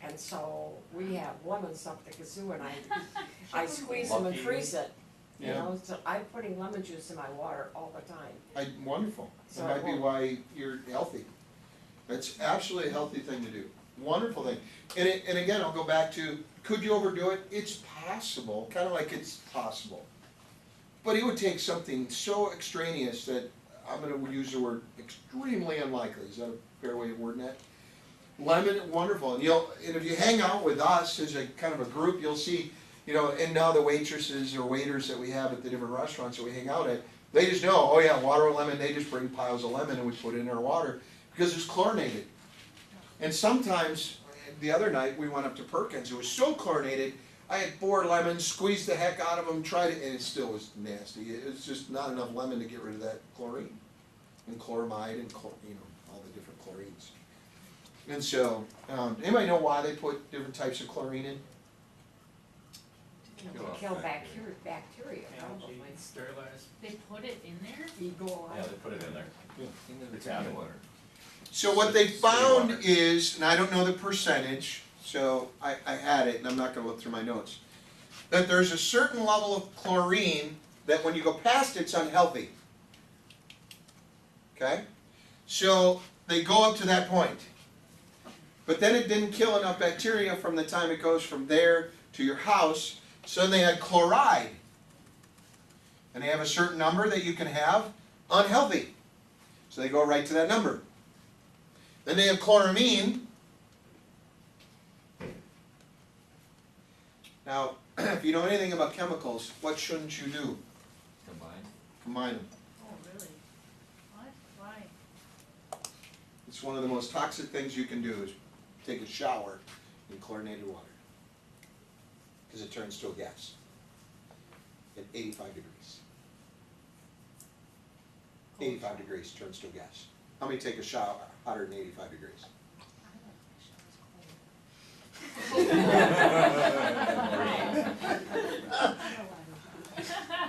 And so we have lemons up the kazoo, and I squeeze them and Lucky. freeze it. You Yeah. know, so I'm putting lemon juice in my water all the time. Wonderful. So That might be it won't- why you're healthy. That's absolutely a healthy thing to do. Wonderful thing. And again, I'll go back to, could you overdo it? It's possible, kind of like it's possible. But it would take something so extraneous that, I'm gonna use the word extremely unlikely. Is that a fair way of wording that? Lemon, wonderful. And and if you hang out with us as a kind of a group, you'll see, and now the waitresses or waiters that we have at the different restaurants that we hang out at, they just know, oh yeah, water or lemon, they just bring piles of lemon and we put it in our water because it's chlorinated. And sometimes, the other night, we went up to Perkins, it was so chlorinated, I had 4 lemons, squeezed the heck out of them, tried it, and it still was nasty. It was just not enough lemon to get rid of that chlorine. And chloramide and, all the different chlorines. And so, anybody know why they put different types of chlorine in? To Kill off kill bacteria. bacteria, Algae, probably. sterilized. They put it in there? E. coli. Yeah, they put it in there. Yeah. It's added water. So what they found is, and I don't know the percentage, so I had it, and I'm not gonna look through my notes, that there's a certain level of chlorine that when you go past it's unhealthy. Okay? So they go up to that point. But then it didn't kill enough bacteria from the time it goes from there to your house, so then they had chloride. And they have a certain number that you can have unhealthy. So they go right to that number. Then they have chloramine. Now, if you know anything about chemicals, what shouldn't you do? Combined. Combine them. Oh, really? What? Why? It's one of the most toxic things you can do is take a shower in chlorinated water. Because it turns to a gas at 85 degrees. 85 degrees turns to a gas. How many take a shower hotter than 85 degrees?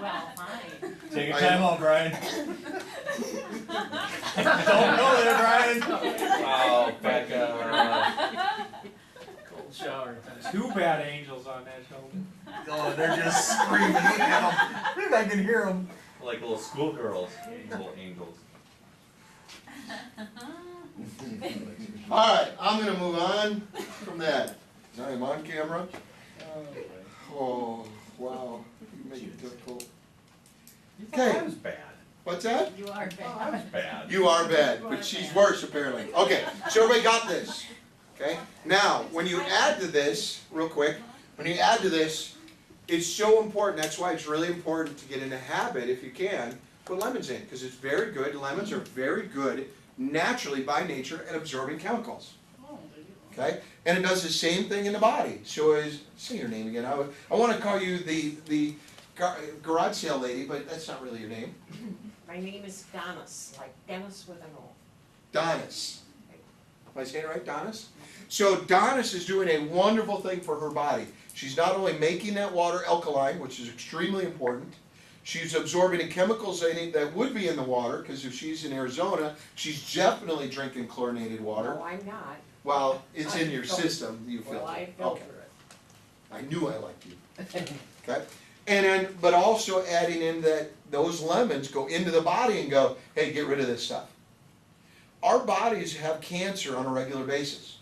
Well, fine. Take your time out, Brian. Don't go there, Brian. Oh, Becca. Cold shower. bad angels on that shoulder. Oh, they're just screaming at them. Maybe I can hear them. Like little schoolgirls, little angels. Alright, I'm gonna move on from that. I am on camera. Oh, wow, you make it difficult. You thought Okay. I was bad. What's that? You are I was bad. bad. You are bad, but she's worse apparently. Okay, so everybody got this, okay? Now, when you add to this, real quick, when you add to this, it's so important, that's why it's really important to get in a habit, if you can, put lemons in, because it's very good, lemons are very good, naturally, by nature, at absorbing chemicals, Oh, there you go. okay? And it does the same thing in the body, so is, say your name again, I want to call you the garage sale lady, but that's not really your name. My name is Donis, like Dennis with an O. Donis. Am I saying it right, Donis? So Donis is doing a wonderful thing for her body. She's not only making that water alkaline, which is extremely important, she's absorbing the chemicals that would be in the water, because if she's in Arizona, she's definitely drinking chlorinated water. No, I'm not. Well, it's in your I filter. system, you filter. Well, I Okay. filter I knew I liked you. Okay? And then, but also adding in that those lemons go into the body and go, hey, get rid of this stuff. Our bodies have cancer on a regular basis.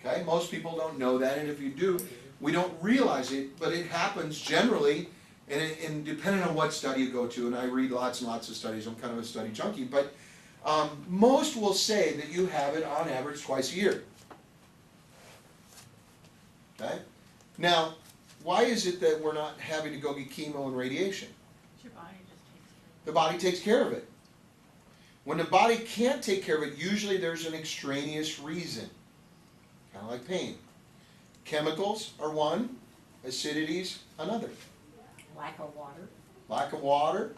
Okay? Most people don't know that, and if you do, we don't realize it, but it happens generally, and depending on what study you go to, and I read lots and lots of studies, I'm kind of a study junkie, but most will say that you have it on average twice a year. Okay? Now, why is it that we're not having to go get chemo and radiation? Your body just takes The body takes care of it. When the body can't take care of it, usually there's an extraneous reason, kind of like pain. Chemicals are one, acidities another. lack of water. Lack of water,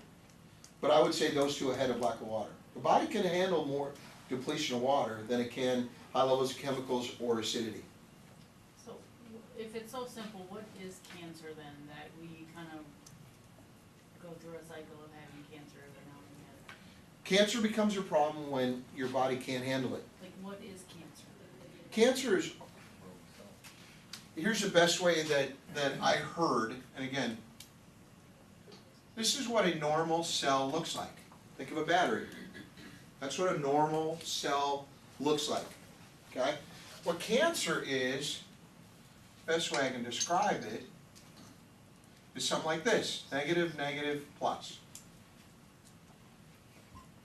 but I would say those two ahead of lack of water. The body can handle more depletion of water than it can high levels of chemicals or acidity. So, if it's so simple, what is cancer then, that we kind of go through a cycle of having cancer every now and then? Cancer becomes a problem when your body can't handle it. Like, what is cancer? Cancer is, here's the best way that I heard, and again, this is what a normal cell looks like. Think of a battery. That's what a normal cell looks like, okay? What cancer is, best way I can describe it, is something like this, negative, negative, plus.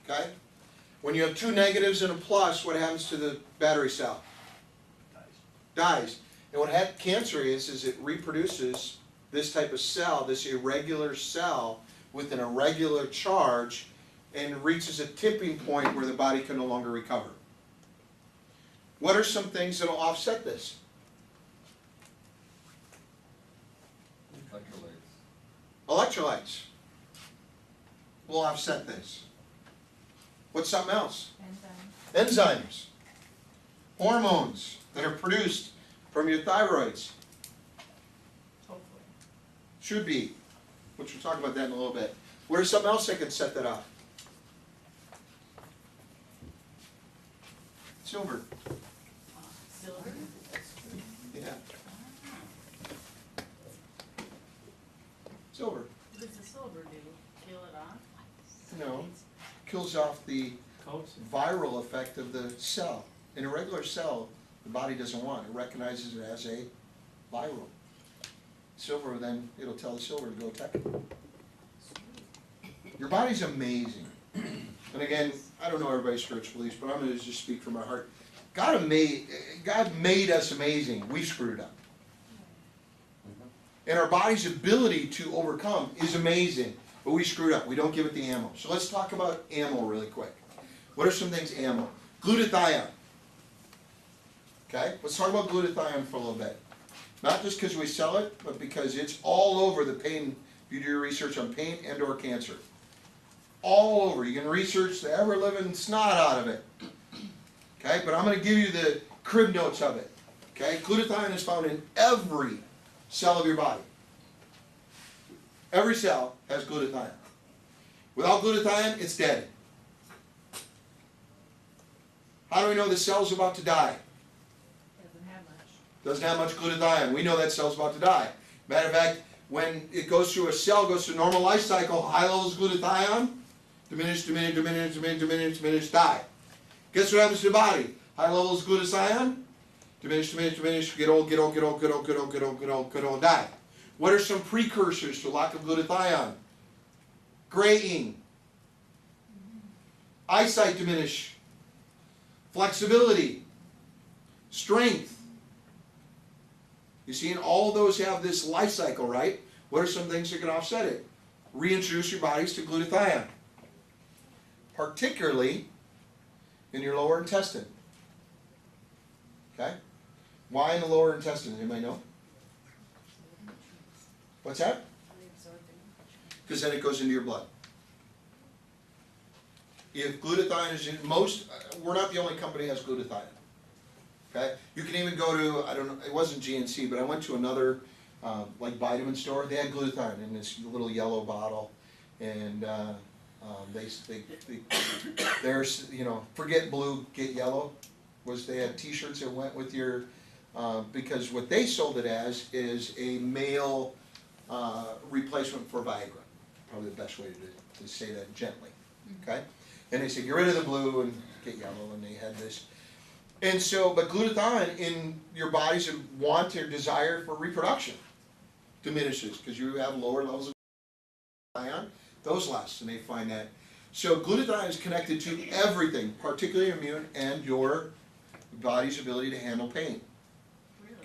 Okay? When you have two negatives and a plus, what happens to the battery cell? Dies. And what cancer is it reproduces this type of cell, this irregular cell with an irregular charge, and reaches a tipping point where the body can no longer recover. What are some things that will offset this? Electrolytes. Electrolytes will offset this. What's something else? Enzymes. Hormones that are produced from your thyroids. Hopefully. Should be, which we'll talk about that in a little bit. Where's something else that can set that off? Silver. Silver? Yeah. Silver. What does the silver do? Kill it off? No. Kills off the Coats. viral effect of the cell. In a regular cell, the body doesn't want. It recognizes it as a viral. Silver, then it'll tell the silver to go attack it. Your body's amazing. And again, I don't know everybody's spiritual beliefs, but I'm going to just speak from my heart. God made us amazing. We screwed up. And our body's ability to overcome is amazing, but we screwed up. We don't give it the ammo. So let's talk about ammo really quick. What are some things ammo? Glutathione. Okay, let's talk about glutathione for a little bit. Not just because we sell it, but because it's all over the pain, if you do your research on pain and or cancer. All over. You can research the ever-living snot out of it. Okay, but I'm going to give you the crib notes of it. Okay, glutathione is found in every cell of your body. Every cell has glutathione. Without glutathione, it's dead. How do we know the cell's about to die? Doesn't have much. Doesn't have much glutathione. We know that cell's about to die. Matter of fact, when it goes through a cell, goes through normal life cycle, high levels of glutathione, diminish, diminish, diminish, diminish, diminish, diminish, die. Guess what happens to the body? High levels of glutathione, diminish, diminish, diminish, get old, get old, get old, get old, get old, get old, get old, get old, die. What are some precursors to lack of glutathione? Graying, eyesight diminish, flexibility, strength. You see, and all those have this life cycle, right? What are some things that can offset it? Reintroduce your bodies to glutathione, particularly in your lower intestine. Okay? Why in the lower intestine? Anybody know? What's that? Because then it goes into your blood. If glutathione is in most, we're not the only company that has glutathione. Okay? You can even go to, I don't know, it wasn't GNC, but I went to another like vitamin store. They had glutathione in this little yellow bottle, and there's, you know, forget blue, get yellow. They had T-shirts that went with your because what they sold it as is a male replacement for Viagra. Probably the best way to say that gently. Okay? And they said, get rid of the blue and get yellow, and they had this. And so, but glutathione in your body's want or desire for reproduction diminishes because you have lower levels of glutathione. Those less, and they find that. So glutathione is connected to everything, particularly immune and your body's ability to handle pain.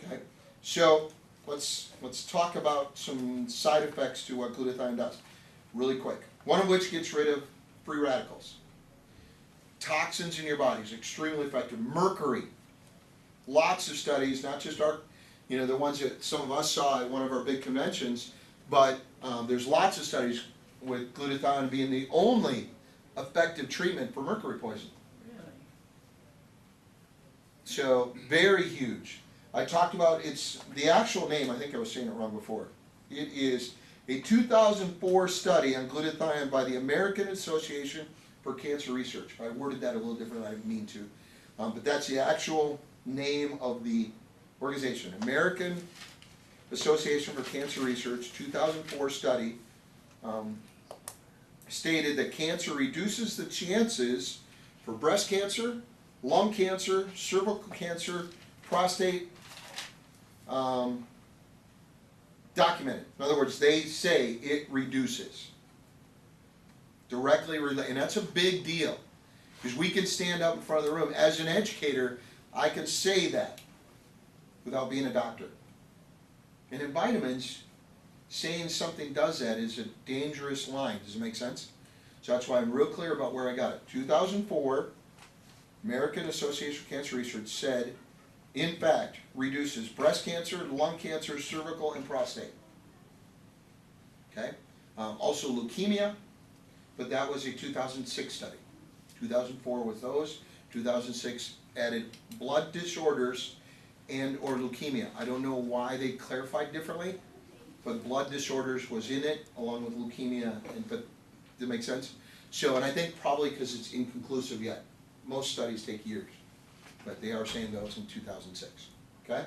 Okay, so let's talk about some side effects to what glutathione does, really quick. One of which gets rid of free radicals. Toxins in your body is extremely effective. Mercury, lots of studies, not just our, you know, the ones that some of us saw at one of our big conventions, but there's lots of studies with glutathione being the only effective treatment for mercury poisoning. Really? So very huge. I talked about the actual name, I think I was saying it wrong before. It is a 2004 study on glutathione by the American Association for Cancer Research. I worded that a little different than I mean to. But that's the actual name of the organization. American Association for Cancer Research, 2004 study, stated that cancer reduces the chances for breast cancer, lung cancer, cervical cancer, prostate, documented. In other words, they say it reduces. Directly related, and that's a big deal. Because we can stand up in front of the room. As an educator, I can say that without being a doctor. And in vitamins, saying something does that is a dangerous line. Does it make sense? So that's why I'm real clear about where I got it. 2004, American Association for Cancer Research said, in fact, reduces breast cancer, lung cancer, cervical, and prostate. Okay? Also leukemia, but that was a 2006 study. 2004 was those. 2006 added blood disorders and or leukemia. I don't know why they clarified differently, but blood disorders was in it along with leukemia. But does it make sense? So, and I think probably because it's inconclusive yet. Most studies take years, but they are saying those in 2006. Okay?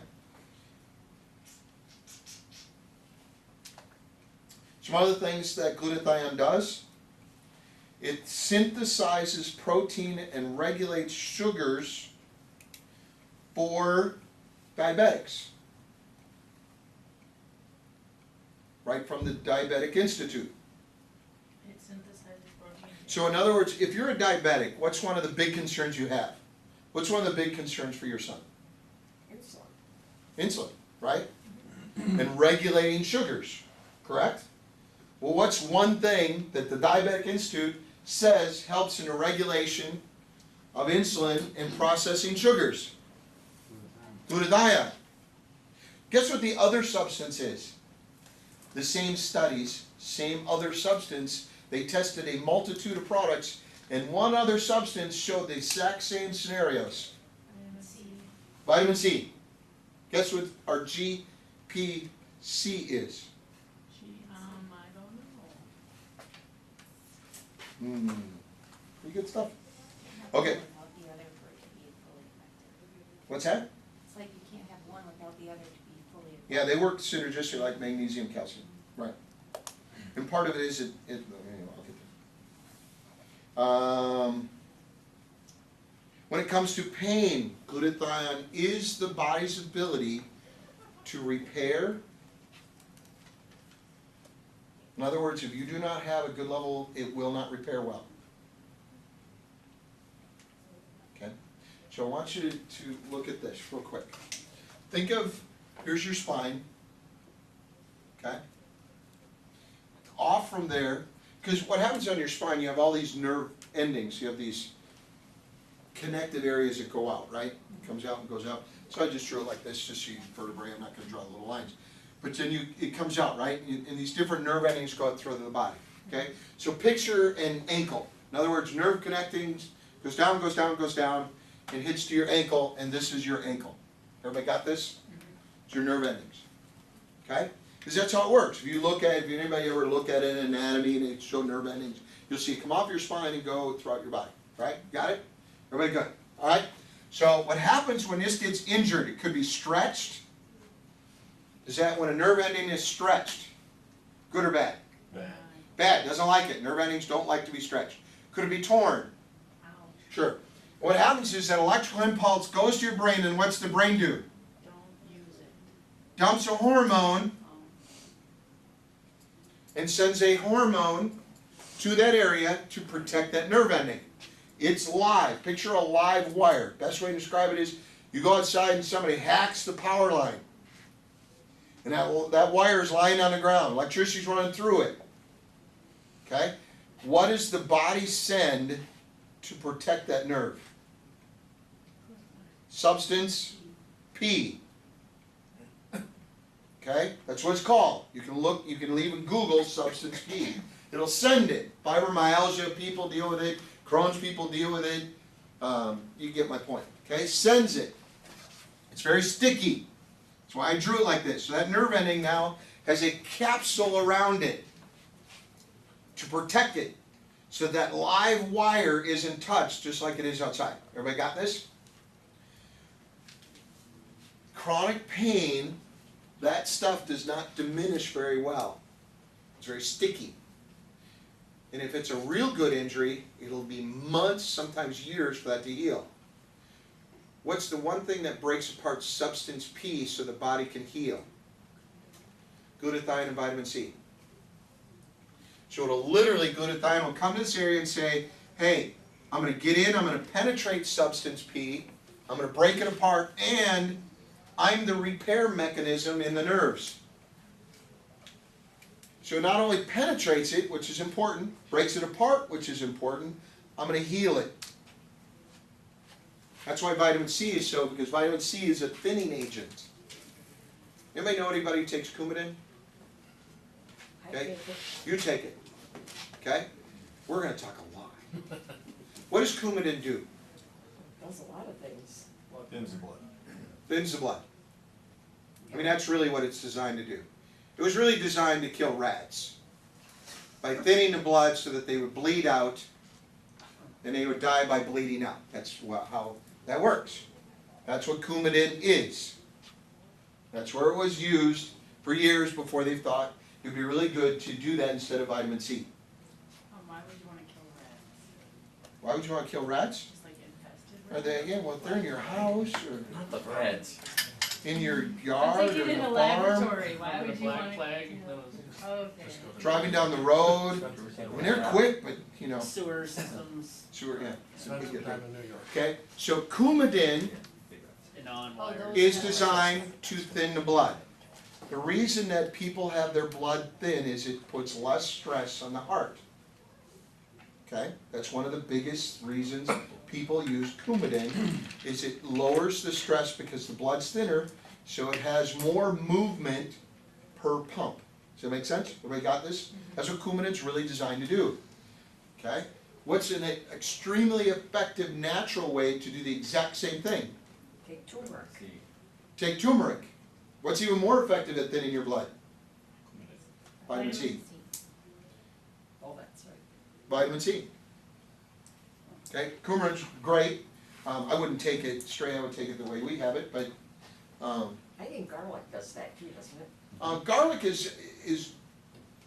Some other things that glutathione does. It synthesizes protein and regulates sugars for diabetics. Right from the Diabetic Institute. It synthesizes protein. So in other words, if you're a diabetic, what's one of the big concerns you have? What's one of the big concerns for your son? Insulin. Insulin, right? And regulating sugars, correct? Well, what's one thing that the Diabetic Institute says helps in the regulation of insulin and processing sugars? Glutathione. Guess what the other substance is? The same studies, same other substance. They tested a multitude of products, and one other substance showed the exact same scenarios. Vitamin C. Vitamin C. Guess what our GPC is? I don't know. Pretty good stuff. Okay. What's that? It's like you can't have one without allow the other to be fully. Yeah, they work synergistically like magnesium, calcium, right. And part of it is anyway, I'll get there. When it comes to pain, glutathione is the body's ability to repair. In other words, if you do not have a good level, it will not repair well. Okay? So I want you to look at this real quick. Think of, here's your spine. Okay? Off from there, because what happens on your spine, you have all these nerve endings. You have these connective areas that go out, right? It comes out and goes out. So I just drew it like this, just so you can vertebrae. I'm not going to draw the little lines. But then it comes out, right? And these different nerve endings go out through the body. Okay? So picture an ankle. In other words, nerve connectings goes down, goes down, goes down, and hits to your ankle, and this is your ankle. Everybody got this? It's your nerve endings. Okay? Because that's how it works. If anybody ever look at an anatomy and they show nerve endings, you'll see it come off your spine and go throughout your body. Right? Got it? Everybody good? All right? So what happens when this gets injured, it could be stretched. Is that when a nerve ending is stretched? Good or bad? Bad. Bad. Doesn't like it. Nerve endings don't like to be stretched. Could it be torn? Ouch. Sure. What happens is that electrical impulse goes to your brain, and what's the brain do? Don't use it. Dumps a hormone Oh. and sends a hormone to that area to protect that nerve ending. It's live. Picture a live wire. Best way to describe it is you go outside and somebody hacks the power line. And that wire is lying on the ground. Electricity's running through it. Okay? What does the body send to protect that nerve? Substance P. Okay? That's what it's called. You can even Google substance P. It'll send it. Fibromyalgia people deal with it. Crohn's people deal with it. You get my point. Okay? Sends it. It's very sticky. That's why I drew it like this. So that nerve ending now has a capsule around it to protect it. So that live wire isn't touched just like it is outside. Everybody got this? Chronic pain, that stuff does not diminish very well. It's very sticky. And if it's a real good injury, it'll be months, sometimes years for that to heal. What's the one thing that breaks apart substance P so the body can heal? Glutathione and vitamin C. So it'll literally, glutathione will come to this area and say, hey, I'm going to get in, I'm going to penetrate substance P, I'm going to break it apart, and I'm the repair mechanism in the nerves. So it not only penetrates it, which is important, breaks it apart, which is important, I'm going to heal it. That's why vitamin C is so, because vitamin C is a thinning agent. Anybody know anybody who takes Coumadin? Okay? You take it. Okay? We're going to talk a lot. What does Coumadin do? Does a lot of things. Thins the blood. Thins the blood. I mean, that's really what it's designed to do. It was really designed to kill rats. By thinning the blood so that they would bleed out, and they would die by bleeding out. That's how that works. That's what Coumadin is. That's where it was used for years before they thought it would be really good to do that instead of vitamin C. Oh, why would you wanna kill rats? Why would you want to kill rats? Just like infested Are they, again, well, if they're in your house or Not the reds. in your I'm yard or thinking in the a farm, laboratory, why Remember would the you black wanna? flag? kill- That was- Okay. driving down the road. I mean, they're quick, but, you know, Sewer systems sure, yeah. Spend some time in New York. Okay, so Coumadin and on-wire. Oh, those- is designed to thin the blood. The reason that people have their blood thin is it puts less stress on the heart. Okay, that's one of the biggest reasons people use Coumadin, is it lowers the stress because the blood's thinner, so it has more movement per pump. Does that make sense? Everybody got this? That's what Coumadin's really designed to do. Okay, what's an extremely effective natural way to do the exact same thing? Take turmeric. Take turmeric. What's even more effective at thinning your blood? Vitamin C. Oh, that's right. Vitamin C. Okay, turmeric's great. I wouldn't take it straight, I would take it the way we have it, but I think garlic does that too, doesn't it? Garlic is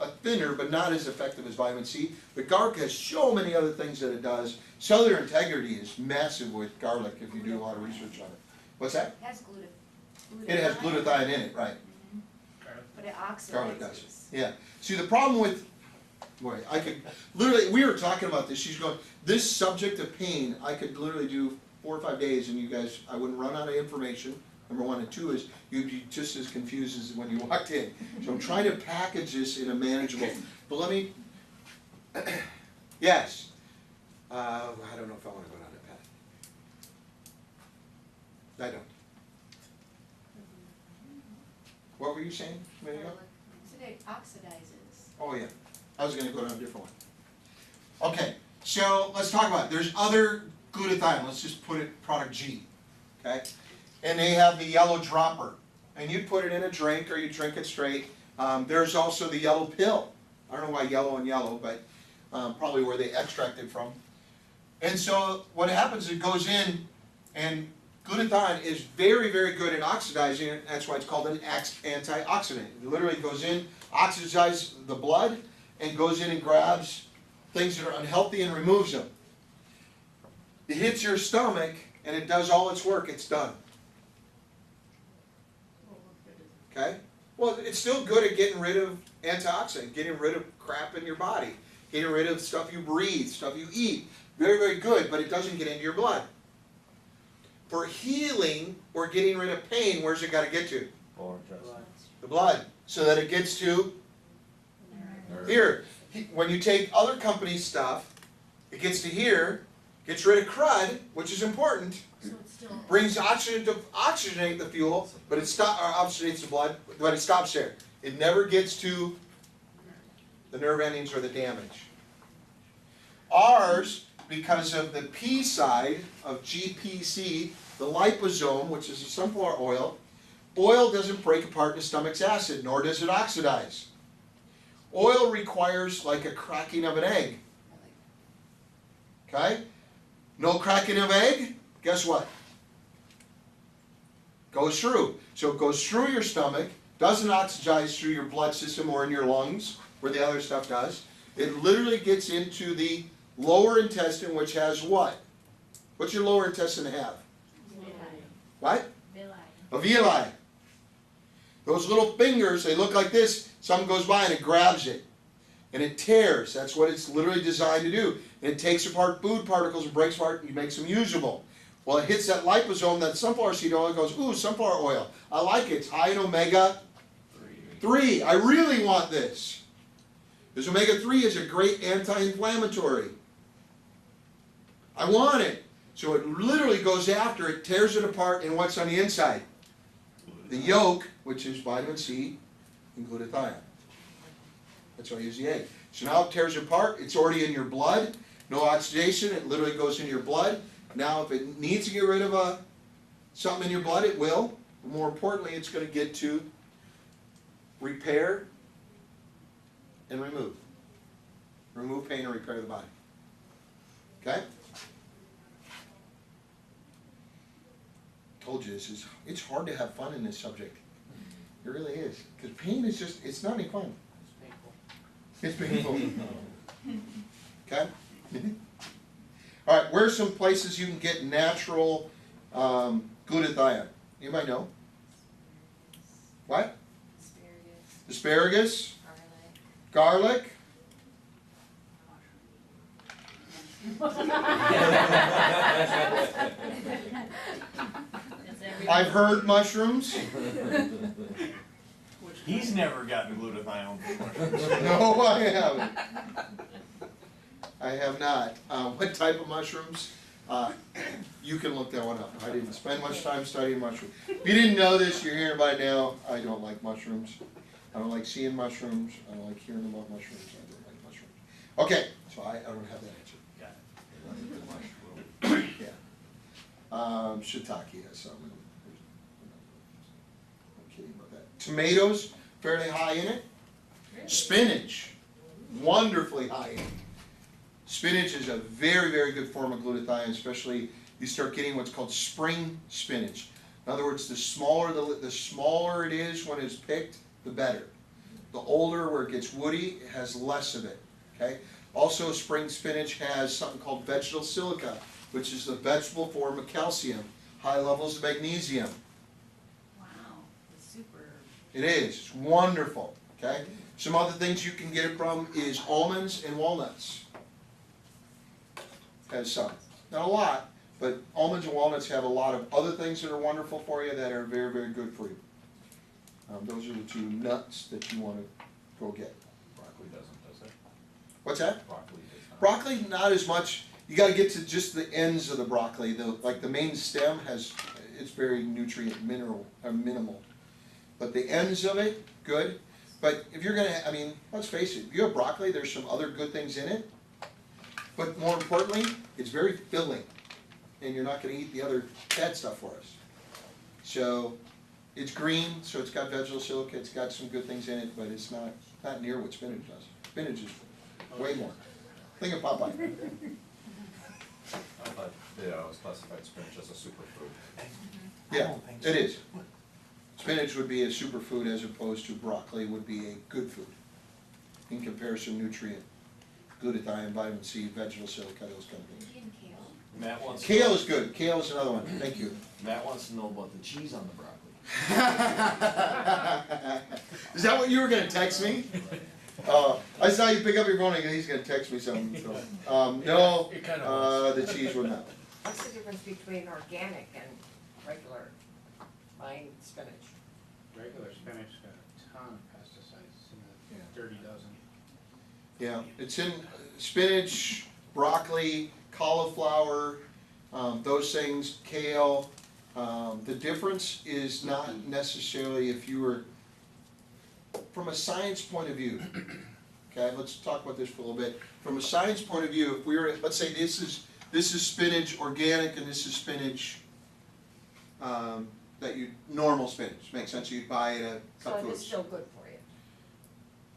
a thinner, but not as effective as vitamin C. But garlic has so many other things that it does. Cellular integrity is massive with garlic if you do a lot of research on it. What's that? It has glutathione. It has glutathione in it, right? But it Garlic does. oxidizes. Yeah. See, the problem with, boy, I could, literally, we were talking about this, she's going, this subject of pain, I could literally do 4 or 5 days and you guys, I wouldn't run out of information, number one, and two is, you'd be just as confused as when you walked in. So I'm trying to package this in a manageable, but let me, yes. I don't know if I wanna go down that path. I don't. What were you saying a minute ago? So it oxidizes. Oh, yeah, I was gonna go down a different one. Okay, so let's talk about it. There's other glutathione, let's just put it product G, okay? And they have the yellow dropper, and you put it in a drink or you drink it straight. There's also the yellow pill. I don't know why yellow and yellow, but probably where they extract it from. And so what happens, it goes in, and glutathione is very, very good at oxidizing it. That's why it's called an antioxidant. It literally goes in, oxidizes the blood, and goes in and grabs things that are unhealthy and removes them. It hits your stomach, and it does all its work. It's done. Okay? Well, it's still good at getting rid of antioxidant, getting rid of crap in your body, getting rid of stuff you breathe, stuff you eat. Very, very good, but it doesn't get into your blood. For healing or getting rid of pain, where's it got to get to? The blood. So that it gets to here. When you take other companies' stuff, it gets to here, gets rid of crud, which is important, So it's still. brings oxygen to oxygenate the fuel, but it oxygenates the blood, but it stops there. It never gets to the nerve endings or the damage. Ours, because of the P side of GPC, the liposome, which is a sunflower oil, oil doesn't break apart in the stomach's acid, nor does it oxidize. Oil requires like a cracking of an egg. Okay? No cracking of egg, guess what? Goes through. So it goes through your stomach, doesn't oxidize through your blood system or in your lungs, where the other stuff does. It literally gets into the lower intestine, which has what? What's your lower intestine have? What? A villi. Those little fingers, they look like this. Something goes by and it grabs it. And it tears. That's what it's literally designed to do. And it takes apart food particles and breaks apart and makes them usable. Well, it hits that liposome, that sunflower seed oil, and goes, ooh, sunflower oil. I like it. It's high in omega-3. I really want this. This omega-3 is a great anti-inflammatory. I want it. So it literally goes after it, tears it apart, and what's on the inside? The yolk, which is vitamin C and glutathione. That's why I use the egg. So now it tears it apart. It's already in your blood. No oxidation. It literally goes into your blood. Now, if it needs to get rid of something in your blood, it will. But more importantly, it's going to get to repair and remove. Remove pain and repair the body. Okay? Told you this it's hard to have fun in this subject. It really is. Because pain is just, it's not any fun. It's painful. Okay? All right, where's some places you can get natural glutathione? Anybody know? What? Asparagus. Garlic. I've heard mushrooms. He's never gotten glutathione from mushrooms. No, I haven't. I have not. What type of mushrooms? You can look that one up. I didn't spend much time studying mushrooms. If you didn't know this, you're hearing about it now. I don't like mushrooms. I don't like seeing mushrooms. I don't like hearing about mushrooms. I don't like mushrooms. Okay, so I don't have that answer. Yeah. Shiitake has some. I'm kidding about that. Tomatoes, fairly high in it. Spinach, wonderfully high in it. Spinach is a very, very good form of glutathione, especially you start getting what's called spring spinach. In other words, the smaller it is when it's picked, the better. The older, where it gets woody, it has less of it, okay? Also, spring spinach has something called vegetal silica, which is the vegetable form of calcium, high levels of magnesium. Wow, it's super. It is, it's wonderful, okay? Some other things you can get it from is almonds and walnuts. Has some, not a lot, but almonds and walnuts have a lot of other things that are wonderful for you that are very, very good for you. Those are the two nuts that you want to go get. Broccoli doesn't, does it? What's that? Broccoli does not. Broccoli, not as much. You got to get to just the ends of the broccoli. Like the main stem it's very nutrient minimal. But the ends of it, good. But if you're gonna, let's face it, if you have broccoli, there's some other good things in it. But more importantly, it's very filling, and you're not gonna eat the other bad stuff for us. So, it's green, so it's got vegetal silica, it's got some good things in it, but it's not near what spinach does. Spinach is way more. Think of Popeye. I thought they always classified spinach as a superfood. I Yeah, don't think so. it is. Spinach would be a superfood as opposed to broccoli would be a good food. In comparison, nutrient, glutathione, vitamin C, vegetal silica, those kind of things. And kale. Matt wants. Kale is good, kale is another one, thank you. Matt wants to know about the cheese on the broccoli. Is that what you were gonna text me? I saw you pick up your phone and he's gonna text me something, so, no, It kind of the cheese would not. What's the difference between organic and regular buying spinach? Regular spinach got a ton of pesticides in the dirty dozen. Yeah, it's in spinach, broccoli, cauliflower, those things, kale. The difference is not necessarily if you were, from a science point of view, okay, let's talk about this for a little bit. From a science point of view, if we were, let's say this is spinach organic and this is spinach, normal spinach, makes sense, you'd buy it at So Cut it's Foods. still good for you?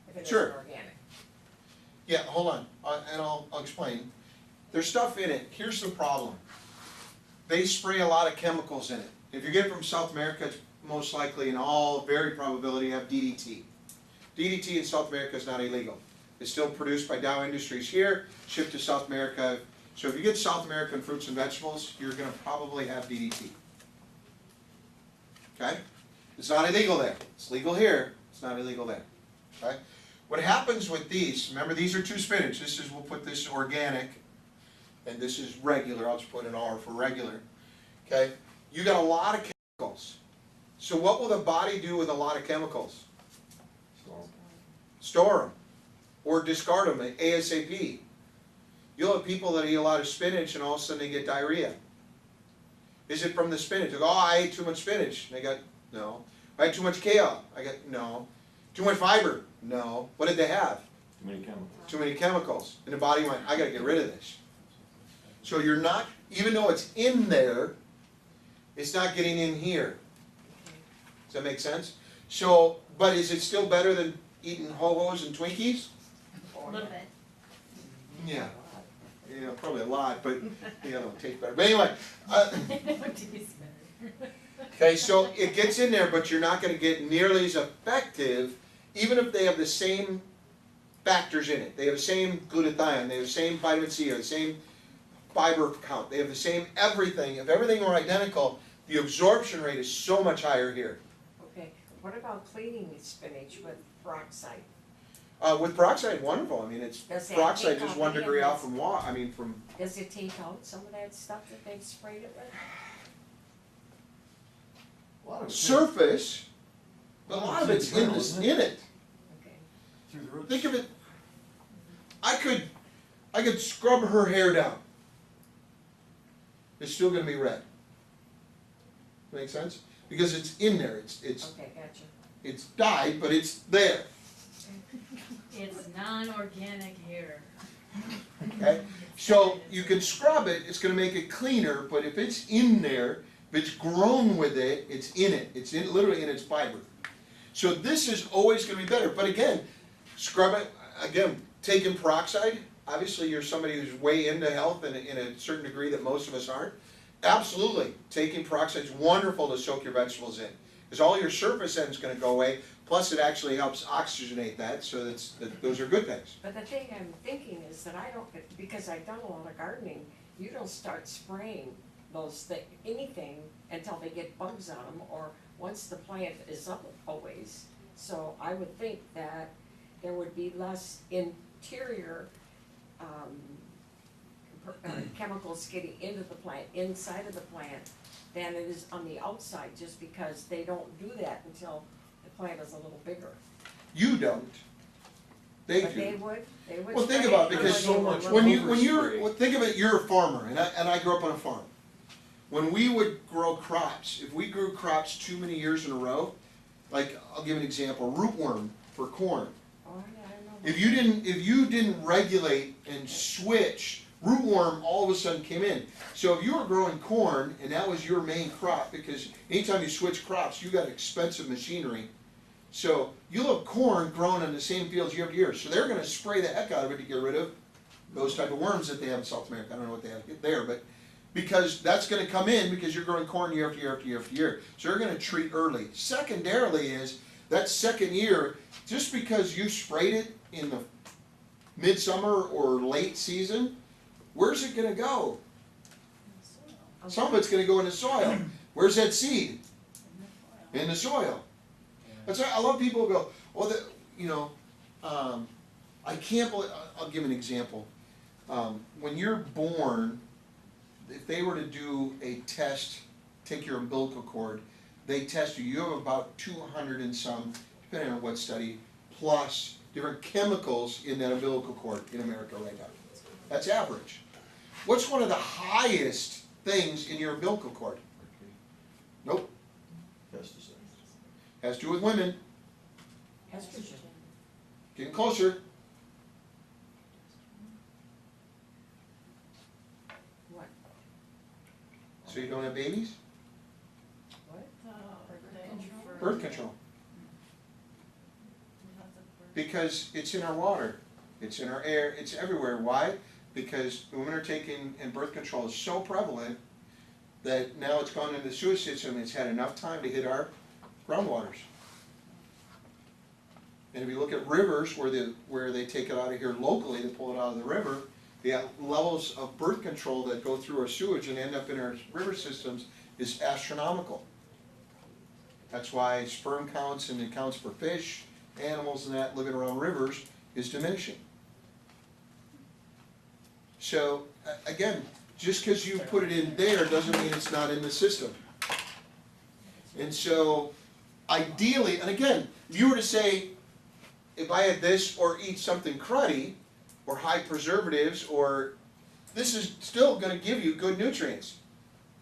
If it Sure. isn't organic? Yeah, hold on, and I'll explain. There's stuff in it. Here's the problem. They spray a lot of chemicals in it. If you get it from South America, it's most likely, in all very probability, have DDT. DDT in South America is not illegal. It's still produced by Dow Industries here, shipped to South America. So if you get South American fruits and vegetables, you're gonna probably have DDT. Okay? It's not illegal there. It's legal here, it's not illegal there. Okay? What happens with these, remember these are two spinach. We'll put this organic, and this is regular. I'll just put an R for regular. Okay? You got a lot of chemicals. So what will the body do with a lot of chemicals? Store them. Or discard them ASAP. You'll have people that eat a lot of spinach and all of a sudden they get diarrhea. Is it from the spinach? They go, oh, I ate too much spinach. And they got, no. I had too much kale. I got, no. Too much fiber. No. What did they have? Too many chemicals. Too many chemicals. And the body went, I gotta get rid of this. So you're not, even though it's in there, it's not getting in here. Does that make sense? So, but is it still better than eating Ho-Hos and Twinkies? A little bit. Yeah. Yeah, probably a lot, but the other one tastes better. But anyway, okay, so it gets in there, but you're not gonna get nearly as effective, even if they have the same factors in it. They have the same glutathione, they have the same vitamin C, or the same fiber count, they have the same everything. If everything were identical, the absorption rate is so much higher here. Okay, what about cleaning spinach with peroxide? With peroxide, wonderful. I mean, it's Does that peroxide take just out 1 the degree out chemicals? from water. I mean, from Does it take out some of that stuff that they've sprayed it with? A lot of it's surface. A lot of it's in this, in it. Okay. through the roots. Think of it. I could scrub her hair down. It's still going to be red. Make sense? Because it's in there. It's Okay, gotcha. it's dyed, but it's there. It's non-organic hair. Okay? So you can scrub it, it's gonna make it cleaner, but if it's in there, if it's grown with it, it's in it. It's in literally in its fiber. So this is always gonna be better. But again, scrub it, again, taking peroxide, obviously you're somebody who's way into health in a certain degree that most of us aren't. Absolutely, taking peroxide is wonderful to soak your vegetables in, because all your surface end's gonna go away, plus it actually helps oxygenate that, so those are good things. But the thing I'm thinking is that I don't, because I've done a lot of gardening, you don't start spraying anything until they get bugs on them, or once the plant is up a ways. So I would think that there would be less interior, chemicals getting into the plant, inside of the plant, than it is on the outside, just because they don't do that until the plant is a little bigger. You don't. They But do. they would. Well, think spray about it, or because they would much look- think of it, you're a farmer, and I grew up on a farm. When we would grow crops, if we grew crops too many years in a row, like, I'll give an example, rootworm for corn. Oh, yeah, I know. If you didn't regulate and switch, rootworm all of a sudden came in. So if you were growing corn and that was your main crop, because anytime you switch crops, you got expensive machinery. So you'll have corn grown on the same fields year after year. So they're gonna spray the heck out of it to get rid of those type of worms that they have in South America. I don't know what they have there, but because that's gonna come in because you're growing corn year after year after year after year. So they're gonna treat early. Secondarily is that second year, just because you sprayed it in the midsummer or late season, where's it gonna go? Some of it's gonna go in the soil. Where's that seed? In the soil. That's why a lot of people go, well, I can't believe, I'll give an example. When you're born, if they were to do a test, take your umbilical cord, they test you, you have about 200 and some, depending on what study, plus different chemicals in that umbilical cord in America right now. That's average. What's one of the highest things in your umbilical cord? Nope. Pesticides. Has to do with women. Estrogen. Getting closer. What? So you don't have babies? What? Birth control. Because it's in our water, it's in our air, it's everywhere. Why? Because women are taking, and birth control is so prevalent that now it's gone into the sewage system, it's had enough time to hit our groundwaters. And if you look at rivers where they take it out of here locally, they pull it out of the river, the levels of birth control that go through our sewage and end up in our river systems is astronomical. That's why sperm counts and the counts for fish, animals and that living around rivers is diminishing. So, again, just because you put it in there doesn't mean it's not in the system. And so, ideally, and again, if you were to say, if I had this or eat something cruddy, or high preservatives, or this is still going to give you good nutrients.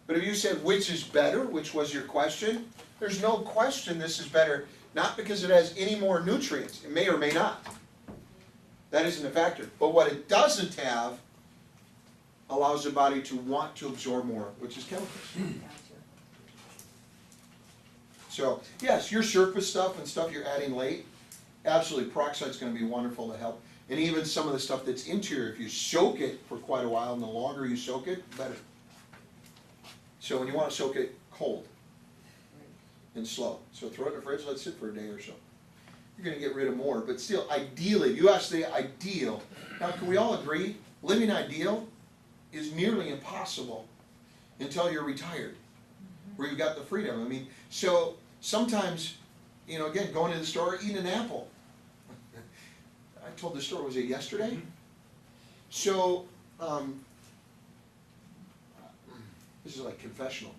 But if you said which is better, which was your question, there's no question this is better, not because it has any more nutrients. It may or may not. That isn't a factor. But what it doesn't have allows the body to want to absorb more, which is chemicals. So, yes, your surface stuff and stuff you're adding late, absolutely, peroxide's going to be wonderful to help. And even some of the stuff that's interior, if you soak it for quite a while, and the longer you soak it, better. So when you want to soak it cold and slow. So throw it in the fridge, let it sit for a day or so. You're going to get rid of more, but still, ideally, you ask the ideal. Now, can we all agree, living ideal is nearly impossible until you're retired, where you've got the freedom. I mean, so sometimes, you know, again, going to the store, eating an apple. I told the story, was it yesterday? So, this is like confessional.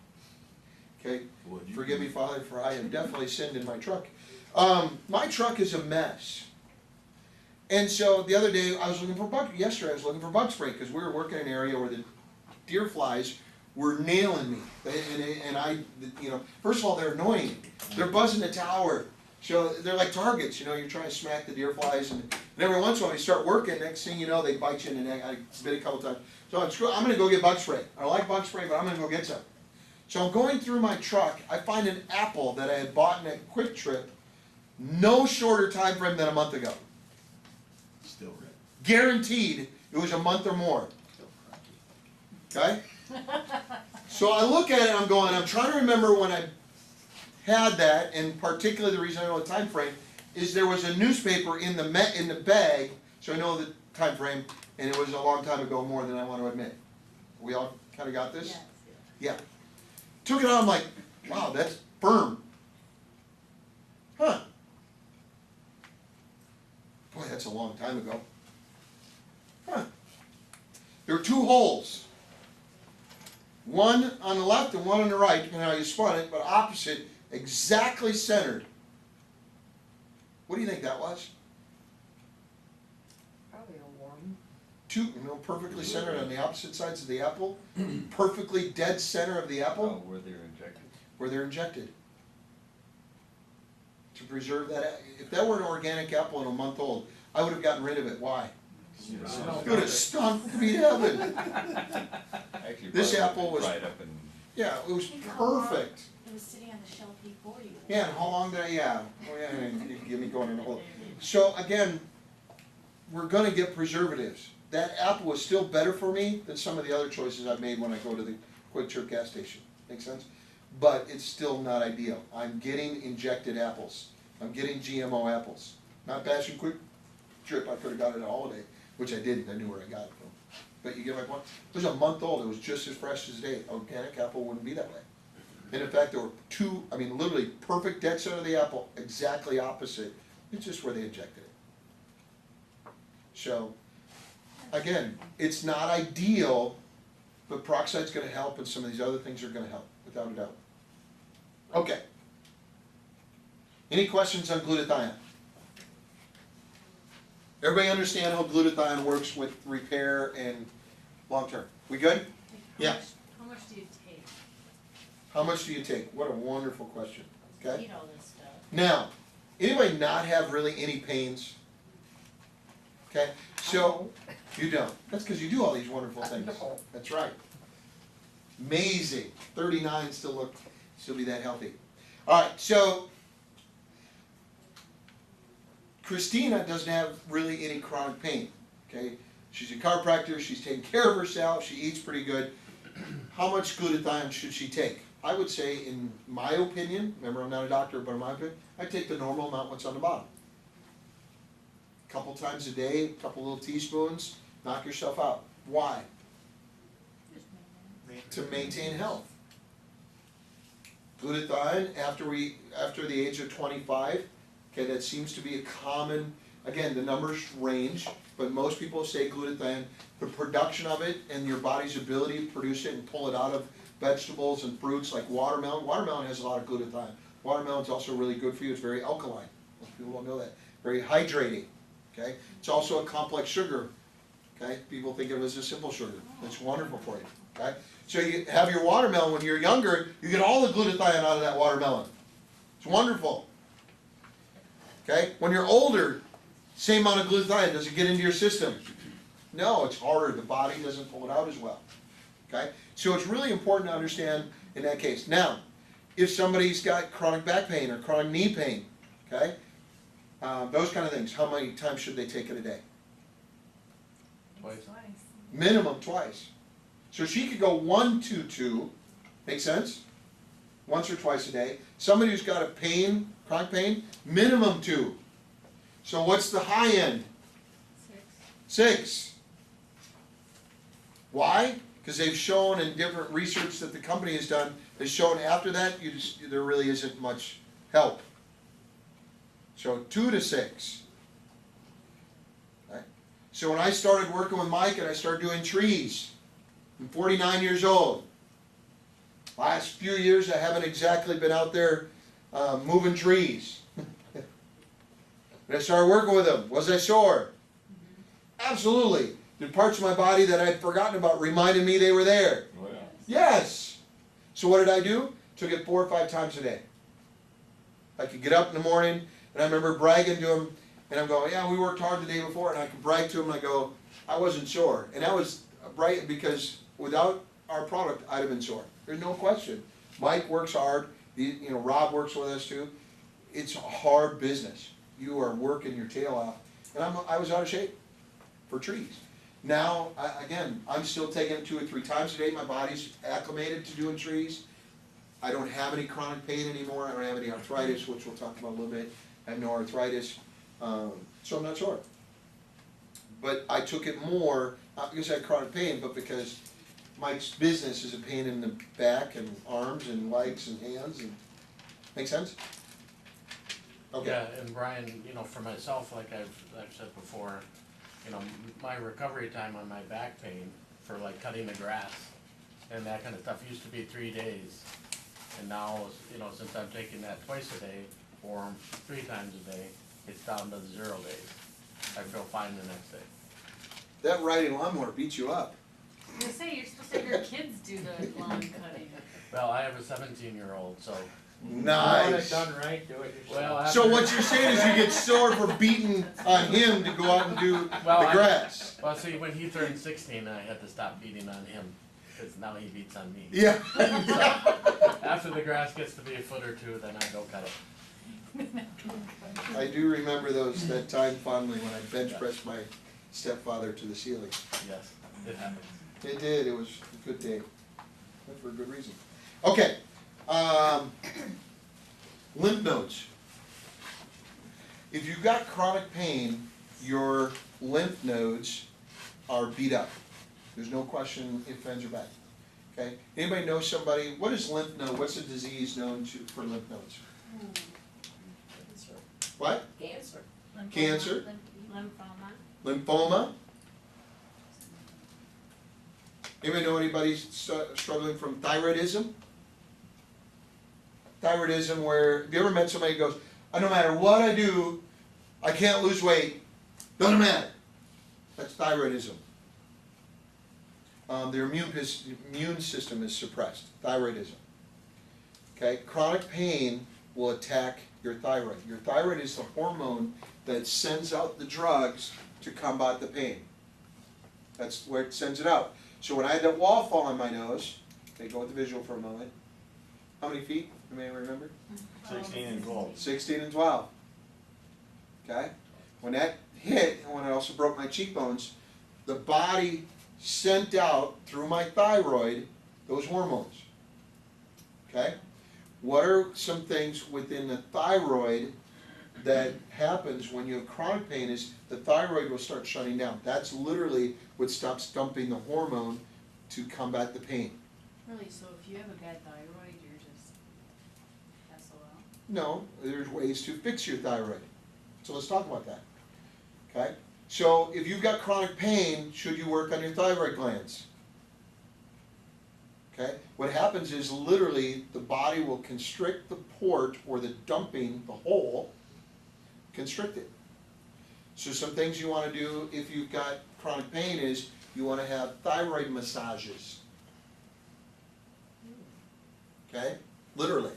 Okay? Forgive me, Father, for I have definitely sinned in my truck. My truck is a mess. And so the other day, yesterday I was looking for bug spray because we were working in an area where the deer flies were nailing me. And I, you know, first of all, they're annoying. They're buzzing the tower. So they're like targets, you know, you're trying to smack the deer flies, and every once in a while you start working, next thing you know, they bite you in the neck. I bit a couple times. So I'm going to go get bug spray. I like bug spray, but I'm going to go get some. So I'm going through my truck, I find an apple that I had bought in a Quick Trip, no shorter time frame than a month ago. Still red. Guaranteed it was a month or more. Okay? So I look at it, I'm going, I'm trying to remember when I had that, and particularly the reason I know the time frame is there was a newspaper in the bag, so I know the time frame, and it was a long time ago, more than I want to admit. We all kind of got this? Yes, Yeah. Took it out, I'm like, wow, that's firm. Huh. Boy, that's a long time ago. Huh. There were two holes. One on the left and one on the right, depending on how you spun it, but opposite, exactly centered. What do you think that was? Probably a worm. Two, perfectly centered on the opposite sides of the apple. Perfectly dead center of the apple. Oh, where they're injected. Where they're injected. To preserve that. If that were an organic apple and a month old, I would have gotten rid of it. Why? It would have stunk to be heaven. Actually, This probably apple was- dried up and Yeah, it was Think how long perfect. It was sitting on the shelf before you. Yeah, and how long did I, yeah, oh yeah, you can get me going in a hole. So again, we're gonna get preservatives. That apple was still better for me than some of the other choices I've made when I go to the Quick Trip gas station. Make sense? But it's still not ideal. I'm getting injected apples. I'm getting GMO apples. Not bashing Quick Trip, I could have got it at Holiday, which I didn't, I knew where I got it from. But you get my point? It was a month old, it was just as fresh as today. Organic apple wouldn't be that way. And in fact, there were two, I mean, literally perfect dead center of the apple, exactly opposite. It's just where they injected it. So, again, it's not ideal, but peroxide's gonna help and some of these other things are gonna help, without a doubt. Okay. Any questions on glutathione? Everybody understand how glutathione works with repair and long-term? We good? Yeah. How much do you take? How much do you take? What a wonderful question, okay? Eat all this stuff. Now, anybody not have really any pains? Okay, so, you don't. That's because you do all these wonderful things. No. That's right. Amazing. 39, still be that healthy. All right, so Christina doesn't have really any chronic pain. Okay, she's a chiropractor. She's taking care of herself. She eats pretty good. How much glutathione should she take? I would say, in my opinion, remember I'm not a doctor, but in my opinion, I take the normal amount what's on the bottom. A couple times a day, a couple little teaspoons, knock yourself out. Why? To maintain health. Glutathione, after the age of 25, okay, that seems to be a common, again, the numbers range, but most people say glutathione, the production of it and your body's ability to produce it and pull it out of vegetables and fruits like watermelon. Watermelon has a lot of glutathione. Watermelon's also really good for you, it's very alkaline. Most people don't know that. Very hydrating, okay? It's also a complex sugar, okay? People think of it as a simple sugar. It's wonderful for you, okay? So you have your watermelon when you're younger, you get all the glutathione out of that watermelon. It's wonderful. Okay? When you're older, same amount of glutathione, does it get into your system? No, it's harder. The body doesn't pull it out as well. Okay? So it's really important to understand in that case. Now, if somebody's got chronic back pain or chronic knee pain, okay? Those kind of things, how many times should they take it a day? Twice. Minimum twice. So she could go 1, 2, 2. Make sense? Once or twice a day. Somebody who's got a pain, chronic pain, minimum 2. So what's the high end? 6. Why? Because they've shown in different research that the company has done, has shown after that there really isn't much help. So 2 to 6. Okay. So when I started working with Mike and I started doing trees, I'm 49 years old. Last few years I haven't exactly been out there moving trees. When I started working with him, was I sore? Absolutely. The parts of my body that I'd forgotten about reminded me they were there. Oh, yeah. Yes. So what did I do? Took it 4 or 5 times a day. I could get up in the morning, and I remember bragging to him, and I'm going, yeah, we worked hard the day before, and I could brag to him, and I go, I wasn't sore. And that was bright because without our product, I'd have been sore. There's no question. Mike works hard. Rob works with us too. It's a hard business. You are working your tail off. And I was out of shape for trees. Now, again, I'm still taking it 2 or 3 times a day, my body's acclimated to doing trees. I don't have any chronic pain anymore, I don't have any arthritis, which we'll talk about a little bit, I have no arthritis, so I'm not sore. But I took it more, not because I had chronic pain, but because Mike's business is a pain in the back and arms and legs and hands and, make sense? Okay. Yeah, and Brian, you know, for myself, like I've said before, you know, my recovery time on my back pain for like cutting the grass and that kind of stuff used to be 3 days. And now, you know, since I'm taking that twice a day or 3 times a day, it's down to 0 days. I feel fine the next day. That riding lawnmower beats you up. You say you're supposed to have your kids do the lawn cutting. Well, I have a 17-year-old, so. Nice. You want it done right, do it yourself. Well, So what you're saying is you get sore for beating on him to go out and do Well, the grass. Well, see, when he turned 16, I had to stop beating on him, because now he beats on me. Yeah. After the grass gets to be a foot or 2, then I go cut it. I do remember that time fondly when I bench pressed my stepfather to the ceiling. Yes, it happens. It did, it was a good day, and for a good reason. Okay, lymph nodes. If you've got chronic pain, your lymph nodes are beat up. There's no question if ands, or bad. Okay, anybody know somebody, what is lymph node, what's a disease known for lymph nodes? What? Cancer. Cancer. Lymphoma. Lymphoma. Anybody know anybody struggling from thyroidism? Thyroidism where, have you ever met somebody who goes, no matter what I do, I can't lose weight, doesn't matter. That's thyroidism. Their immune system is suppressed, thyroidism. Okay, chronic pain will attack your thyroid. Your thyroid is the hormone that sends out the drugs to combat the pain. That's where it sends it out. So when I had that wall fall on my nose, okay, go with the visual for a moment. How many feet? Anybody remember? 16 and 12. 16 and 12. Okay? When that hit, and when I also broke my cheekbones, the body sent out through my thyroid those hormones. Okay? What are some things within the thyroid that happens when you have chronic pain is the thyroid will start shutting down. That's literally what stops dumping the hormone to combat the pain. Really, so if you have a bad thyroid, you're just SOL? No, there's ways to fix your thyroid. So let's talk about that. Okay? So if you've got chronic pain, should you work on your thyroid glands? Okay? What happens is literally the body will constrict the port or the dumping, the hole, constrict it. So some things you want to do if you've got chronic pain is you want to have thyroid massages. Okay? Literally.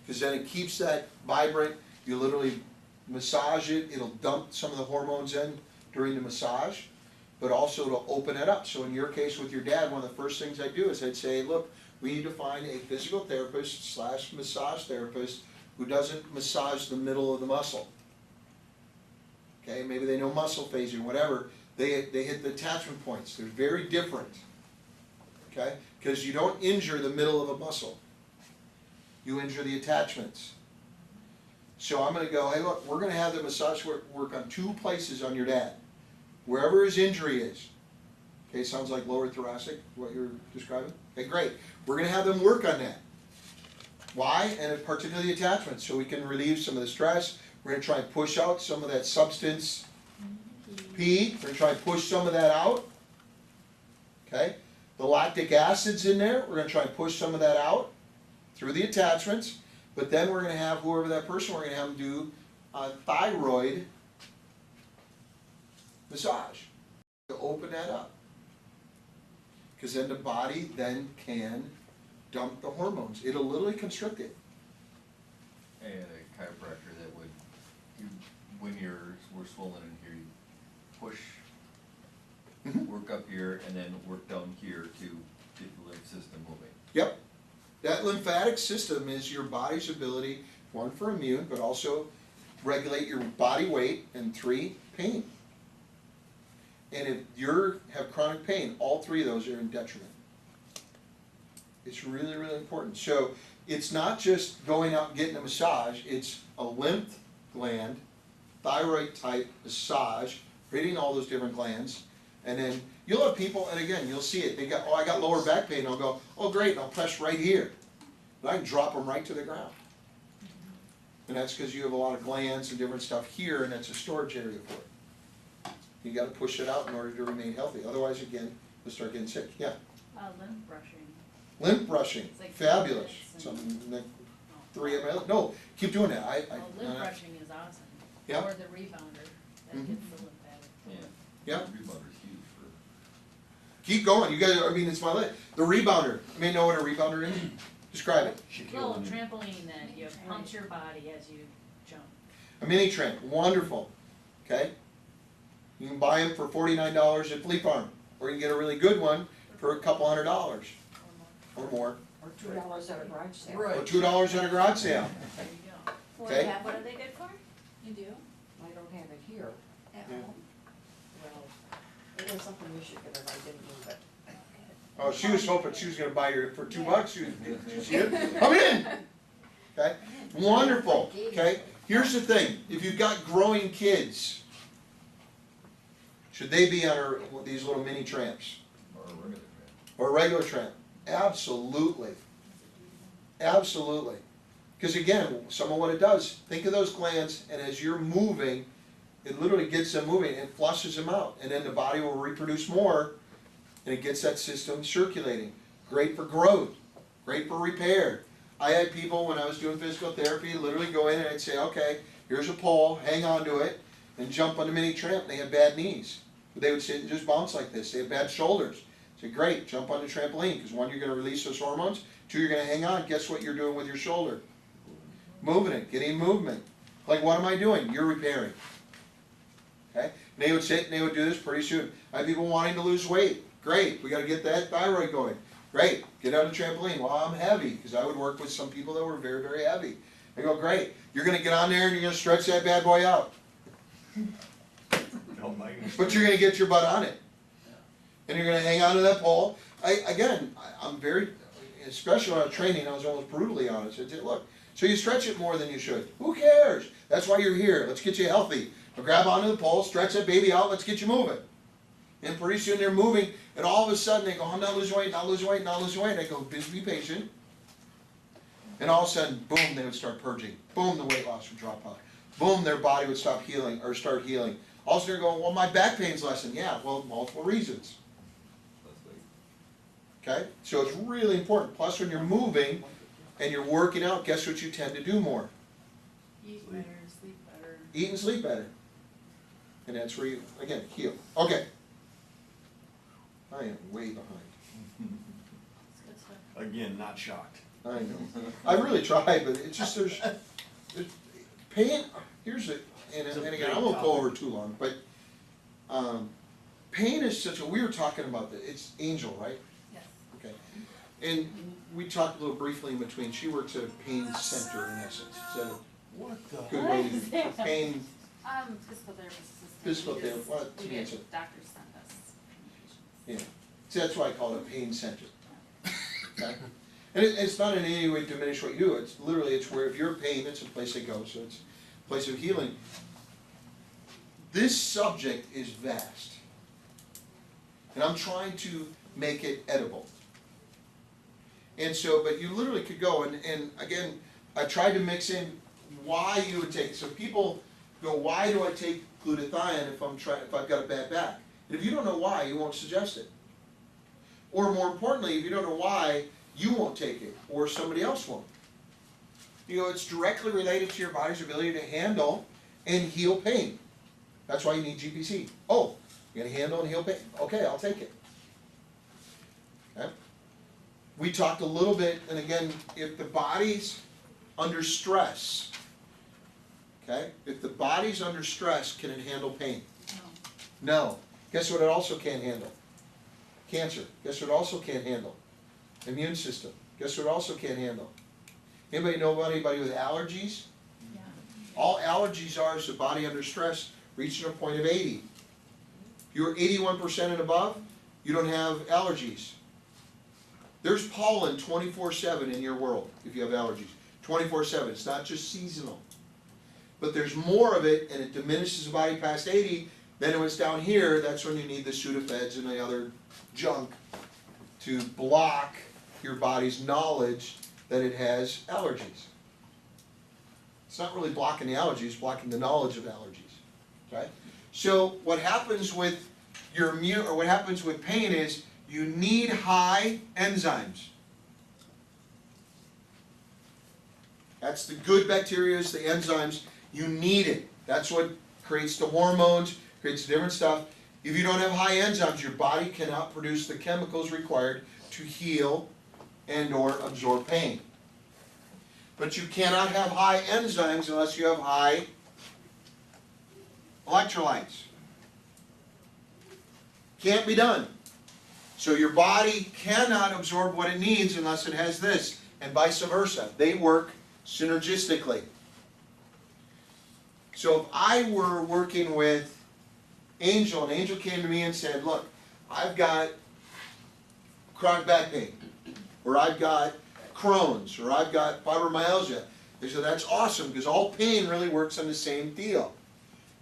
Because then it keeps that vibrant. You literally massage it. It'll dump some of the hormones in during the massage, but also to open it up. So in your case with your dad, one of the first things I do is I'd say, look, we need to find a physical therapist / massage therapist who doesn't massage the middle of the muscle. Okay, maybe they know muscle phasing, whatever. They hit the attachment points. They're very different. Okay, because you don't injure the middle of a muscle. You injure the attachments. So I'm going to go, hey look, we're going to have the massage work on 2 places on your dad. Wherever his injury is. Okay, sounds like lower thoracic, what you're describing? Okay, great. We're going to have them work on that. Why? And particularly attachments, so we can relieve some of the stress. We're going to try and push out some of that substance P. We're going to try and push some of that out. Okay? The lactic acid's in there. We're going to try and push some of that out through the attachments. But then we're going to have whoever that person, we're going to have them do a thyroid massage to open that up. Because then the body then can dump the hormones. It'll literally constrict it. And a chiropractor that would, when we're swollen in here, you push, work up here, and then work down here to get the lymph system moving. Yep. That lymphatic system is your body's ability, 1, for immune, but also regulate your body weight, and 3, pain. And if you have chronic pain, all three of those are in detriment. It's really, really important. So it's not just going out and getting a massage, it's a lymph gland, thyroid type massage, hitting all those different glands. And then you'll have people, and again, you'll see it, they got, oh, I got lower back pain, I'll go, oh great, and I'll press right here. And I can drop them right to the ground. And that's because you have a lot of glands and different stuff here, and that's a storage area for it. You gotta push it out in order to remain healthy, otherwise again, you'll start getting sick, yeah. Lymph brushing. Lymph brushing, It's like fabulous. 3 minutes Something like 3 ml, no, keep doing that, Well, lymph brushing is awesome. Yeah. Or the rebounder, that Mhm. gets the lymphatic. Yeah. Yeah. Rebounder is huge for. keep going, you guys, I mean, it's my leg. The rebounder, you may know what a rebounder is, describe it. Little trampoline that you punch your body as you jump. A mini tramp, wonderful, okay? You can buy them for $49 at Flea Farm, or you can get a really good one for a couple $100 or more, Or $2 at a garage sale. or $2 at a garage sale. There you go. Okay. What are they good for? You do? I don't have it here. At Yeah. home? Well, it was up in Michigan and I didn't move it. Oh, she was hoping she was gonna buy her for $2, did you see it? Come in! Okay, wonderful, okay? Here's the thing, if you've got growing kids, should they be on these little mini tramps? Or a regular tramp. Or a regular tramp? Absolutely. Absolutely. Because again, some of what it does, think of those glands, and as you're moving, it literally gets them moving and flushes them out. And then the body will reproduce more, and it gets that system circulating. Great for growth, great for repair. I had people, when I was doing physical therapy, literally go in and I'd say, okay, here's a pole, hang on to it, and jump on the mini tramp, and they had bad knees. But they would sit and just bounce like this. They have bad shoulders. Say, great, jump on the trampoline, because one, you're going to release those hormones. Two, you're going to hang on. Guess what you're doing with your shoulder? Moving it, getting movement. Like, what am I doing? You're repairing. Okay? And they would sit and they would do this pretty soon. I have people wanting to lose weight. Great, we got to get that thyroid going. Great, get on the trampoline. Well, I'm heavy, because I would work with some people that were very, very heavy. I go, great, you're going to get on there and you're going to stretch that bad boy out. But you're going to get your butt on it. And you're going to hang on to that pole. I'm very, especially when I was training, I was almost brutally honest. I said, look, so you stretch it more than you should. Who cares? That's why you're here. Let's get you healthy. Now grab onto the pole, stretch that baby out, let's get you moving. And pretty soon they're moving, and all of a sudden they go, I'm not losing weight, not losing weight, not losing weight. I go, be patient. And all of a sudden, boom, they would start purging. Boom, the weight loss would drop out. Boom, their body would stop healing, or start healing. All of a sudden they're going, well, my back pain's lessened. Yeah, well, multiple reasons. Okay? So it's really important. Plus, when you're moving and you're working out, guess what you tend to do more? Eat better, sleep better. Eat and sleep better. And that's where you, again, heal. Okay. I am way behind. It's good stuff. Again, not shocked. I know. I really tried, but it's just there's pain. Here's it, and again, I won't go over too long, but pain is such a. We were talking about that. It's Angel, right? Yes. Okay. And we talked a little briefly in between. She works at a pain center, in essence. Is that a What the? good way to for pain? Physical therapist assistant. Physical We therapist, just- well, we to get answer. doctors send us medications. Yeah. See, that's why I call it a pain center. Okay? And it's not in any way diminish what you do. It's literally, it's where if you're in pain, it's a place to go. So it's a place of healing. This subject is vast. And I'm trying to make it edible. And so, but you literally could go, and again, I tried to mix in why you would take it. So people go, why do I take glutathione if I've got a bad back? And if you don't know why, you won't suggest it. Or more importantly, if you don't know why, you won't take it, or somebody else won't. You know, it's directly related to your body's ability to handle and heal pain. That's why you need GPC. Oh, you're gonna handle and heal pain. Okay, I'll take it. Okay? We talked a little bit, and again, if the body's under stress, okay? If the body's under stress, can it handle pain? No. Guess what it also can't handle? Cancer. Guess what it also can't handle? Immune system. Guess what it also can't handle? Anybody know anybody with allergies? Yeah. All allergies are is the body under stress reaching a point of 80. you're 81% and above, you don't have allergies. There's pollen 24/7 in your world if you have allergies. 24/7. It's not just seasonal. But there's more of it, and it diminishes the body past 80. Then when it's down here, that's when you need the Sudafeds and the other junk to block your body's knowledge that it has allergies. It's not really blocking the allergies, it's blocking the knowledge of allergies. Okay? So what happens with your immune, or what happens with pain is you need high enzymes. That's the good bacteria, the enzymes. You need it. That's what creates the hormones, creates different stuff. If you don't have high enzymes, your body cannot produce the chemicals required to heal and or absorb pain. But you cannot have high enzymes unless you have high electrolytes. Can't be done. So your body cannot absorb what it needs unless it has this, and vice versa. They work synergistically. So if I were working with Angel, and Angel came to me and said, look, I've got chronic back pain, or I've got Crohn's, or I've got fibromyalgia. They said, that's awesome, because all pain really works on the same deal.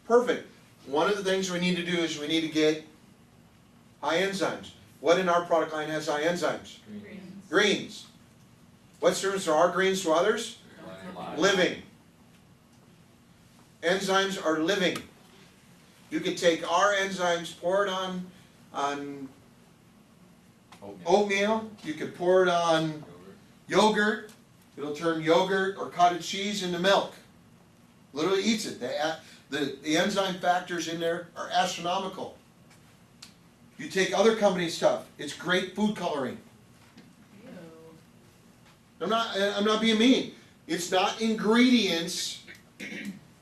Perfect. One of the things we need to do is we need to get high enzymes. What in our product line has high enzymes? Greens. What's the difference from our greens to others? Living. Enzymes are living. You could take our enzymes, pour it on oatmeal. You could pour it on yogurt. It'll turn yogurt or cottage cheese into milk. Literally eats it. The enzyme factors in there are astronomical. You take other company stuff, it's great food coloring. Ew. I'm not being mean. It's not ingredients.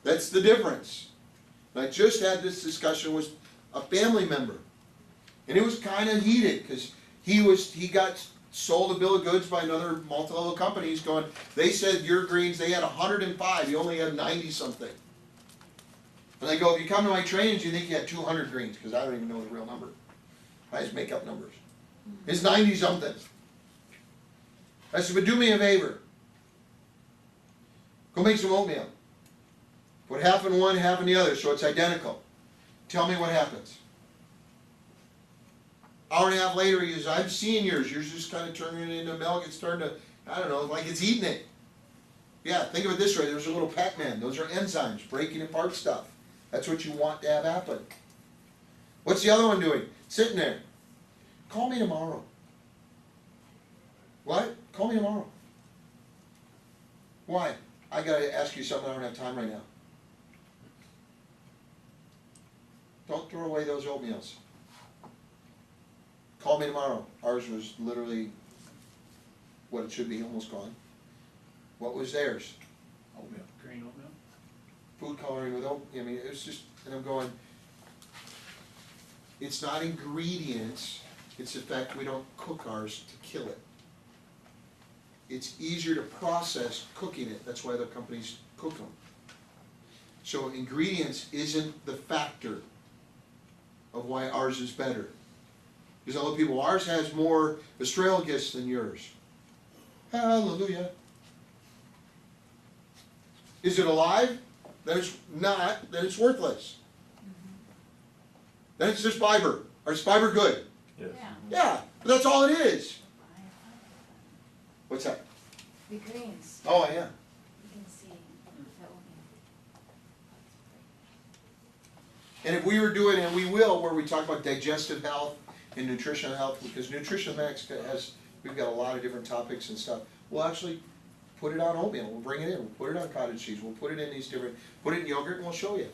That's the difference. And I just had this discussion with a family member, and it was kind of heated because he got sold a bill of goods by another multi-level company. He's going, they said your greens, they had 105, you only had 90 something. And I go, if you come to my trainings, you think you had 200 greens, because I don't even know the real number. I just make up numbers. It's 90 something. I said, but do me a favor. Go make some oatmeal. Put half in one, half in the other, so it's identical. Tell me what happens. Hour and a half later, he goes, I've seen yours. Yours just kind of turning it into milk. It's turned to, I don't know, like it's eating it. Yeah, think of it this way. There's a little Pac-Man. Those are enzymes breaking apart stuff. That's what you want to have happen. What's the other one doing? Sitting there. Call me tomorrow. What? Call me tomorrow. Why? I got to ask you something. I don't have time right now. Don't throw away those oatmeals. Call me tomorrow. Ours was literally what it should be, almost gone. What was theirs? Oatmeal. Green oatmeal? Food coloring with oatmeal. I mean, it was just, and I'm going, it's not ingredients, it's the fact we don't cook ours to kill it. It's easier to process cooking it. That's why other companies cook them. So ingredients isn't the factor of why ours is better. Because other people, ours has more astragalus than yours. Hallelujah. Is it alive? Then it's not, then it's worthless. Then it's just fiber. Or is fiber good? Yeah. Yeah, but that's all it is. What's that? The greens, Oh, yeah. you can see the oatmeal. And if we were doing, and we will, where we talk about digestive health and nutritional health, because Nutrition Max has, we've got a lot of different topics and stuff. We'll actually put it on oatmeal, we'll bring it in, we'll put it on cottage cheese, we'll put it in these different, put it in yogurt and we'll show you.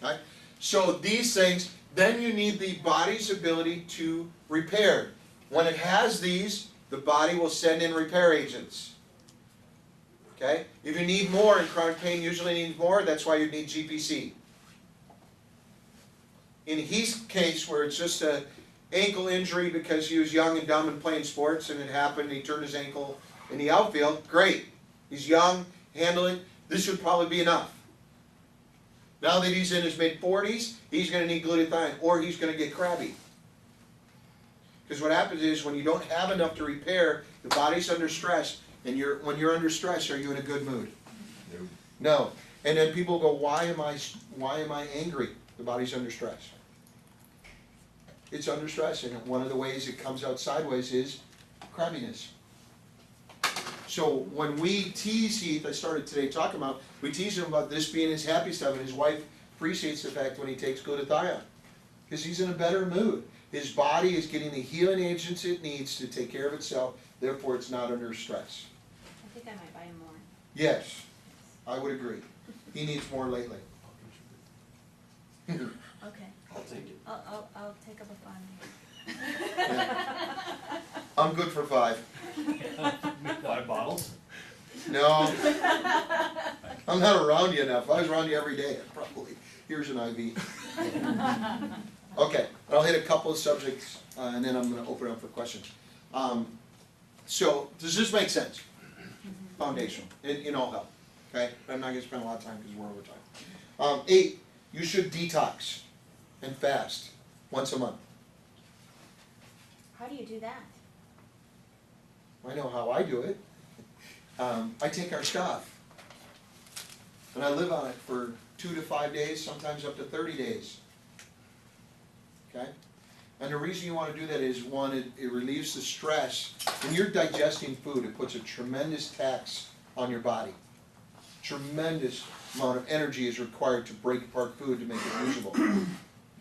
Okay? So these things, then you need the body's ability to repair. When it has these, the body will send in repair agents. Okay? If you need more, and chronic pain usually needs more, that's why you need GPC. In his case, where it's just an ankle injury because he was young and dumb and playing sports and it happened, he turned his ankle in the outfield, great. He's young, handling, this would probably be enough. Now that he's in his mid-40s, he's gonna need glutathione, or he's gonna get crabby. Because what happens is, when you don't have enough to repair, the body's under stress, and when you're under stress, are you in a good mood? No. And then people go, why am I angry? The body's under stress. It's under stress, and one of the ways it comes out sideways is crabbiness. So when we tease Heath, I started today talking about, we tease him about this being his happy stuff, and his wife appreciates the fact when he takes glutathione, because he's in a better mood. His body is getting the healing agents it needs to take care of itself, therefore it's not under stress. I think I might buy him more. Yes, I would agree. He needs more lately. Okay, I'll take it. I'll take up a fund. I'm good for 5. 5 bottles? No. I'm not around you enough. If I was around you every day, I'd probably, here's an IV. Okay, I'll hit a couple of subjects, and then I'm gonna open it up for questions. So, does this make sense? Foundational, in all health, okay? I'm not gonna spend a lot of time because we're over time. 8, you should detox and fast once a month. How do you do that? I know how I do it. I take our stuff, and I live on it for 2 to 5 days, sometimes up to 30 days. Okay? And the reason you want to do that is, one, it relieves the stress. When you're digesting food, it puts a tremendous tax on your body. Tremendous amount of energy is required to break apart food to make it usable.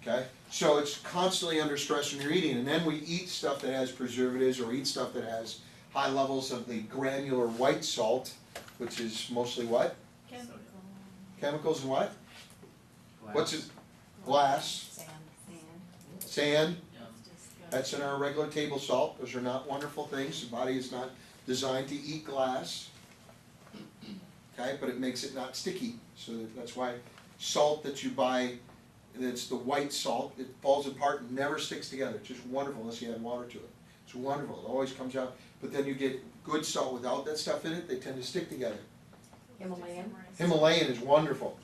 Okay? So it's constantly under stress when you're eating, and then we eat stuff that has preservatives, or eat stuff that has high levels of the granular white salt, which is mostly what? Chemicals and what? What's it? Glass. Sand. That's in our regular table salt. Those are not wonderful things. The body is not designed to eat glass. Okay, but it makes it not sticky. So that's why salt that you buy, that's the white salt, it falls apart and never sticks together. It's just wonderful unless you add water to it. It's wonderful. It always comes out. But then you get good salt without that stuff in it, they tend to stick together. Himalayan? Himalayan is wonderful.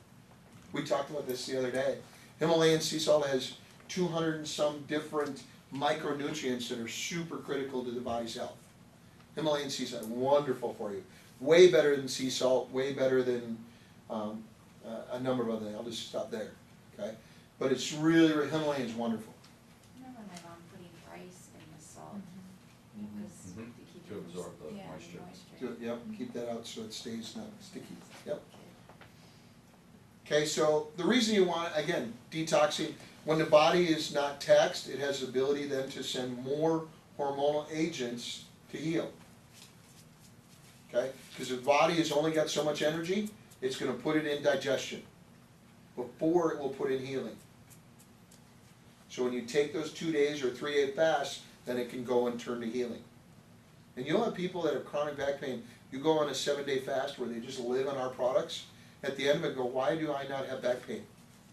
We talked about this the other day. Himalayan sea salt has 200 and some different micronutrients that are super critical to the body's health. Himalayan sea salt, wonderful for you. Way better than sea salt, way better than a number of other things. I'll just stop there, okay? But it's really, Himalayan is wonderful. I remember my mom putting rice in the salt, Mm-hmm. because to keep To it absorb the yeah, moisture. Yep, keep that out so it stays not sticky. Yep. Okay, so the reason you want, again, detoxing, when the body is not taxed, it has the ability then to send more hormonal agents to heal. Okay, because the body has only got so much energy, it's going to put it in digestion before it will put in healing. So when you take those 2 days or 3-day fast, then it can go and turn to healing. And you'll have people that have chronic back pain, you go on a 7-day fast where they just live on our products, at the end of it go, why do I not have back pain?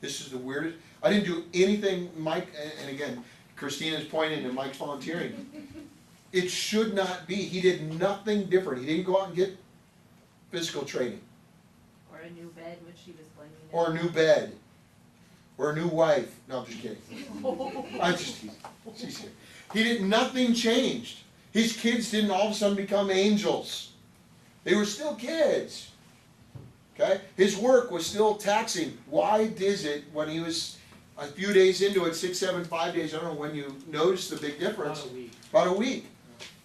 This is the weirdest. I didn't do anything, Mike, and again, Christina's pointing and Mike's volunteering. It should not be. He did nothing different. He didn't go out and get physical training. Or a new bed, which she was blaming. Or a new bed. Or a new wife. No, I'm just kidding. I'm just teasing. She's here. He did, nothing changed. His kids didn't all of a sudden become angels. They were still kids. Okay? His work was still taxing. Why did it, when he was a few days into it, 6, 7, 5 days, I don't know when you noticed the big difference. About a week.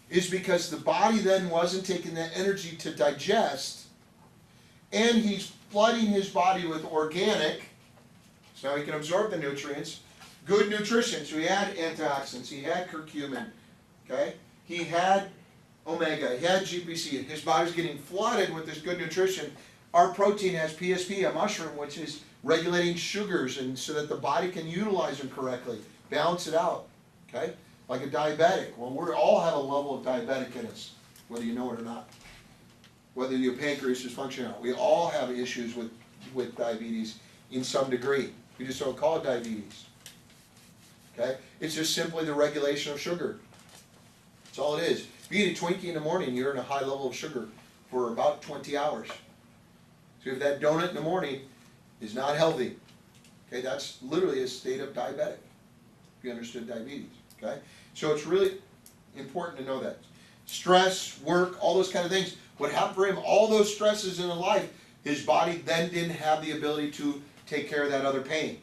Is because the body then wasn't taking that energy to digest, and he's flooding his body with organic, so now he can absorb the nutrients, good nutrition. So he had antioxidants, he had curcumin, okay? He had omega, he had GPC, his body's getting flooded with this good nutrition. Our protein has PSP, a mushroom, which is regulating sugars, and so that the body can utilize them correctly, balance it out, okay? Like a diabetic. Well, we all have a level of diabetic in us, whether you know it or not. Whether your pancreas is functioning or not. We all have issues with diabetes in some degree. We just don't call it diabetes. Okay? It's just simply the regulation of sugar. That's all it is. If you eat a Twinkie in the morning, you're in a high level of sugar for about 20 hours. So if that donut in the morning is not healthy, Okay, that's literally a state of diabetic, if you understood diabetes, okay? So it's really important to know that. Stress, work, all those kind of things. What happened for him, all those stresses in his life, his body then didn't have the ability to take care of that other pain.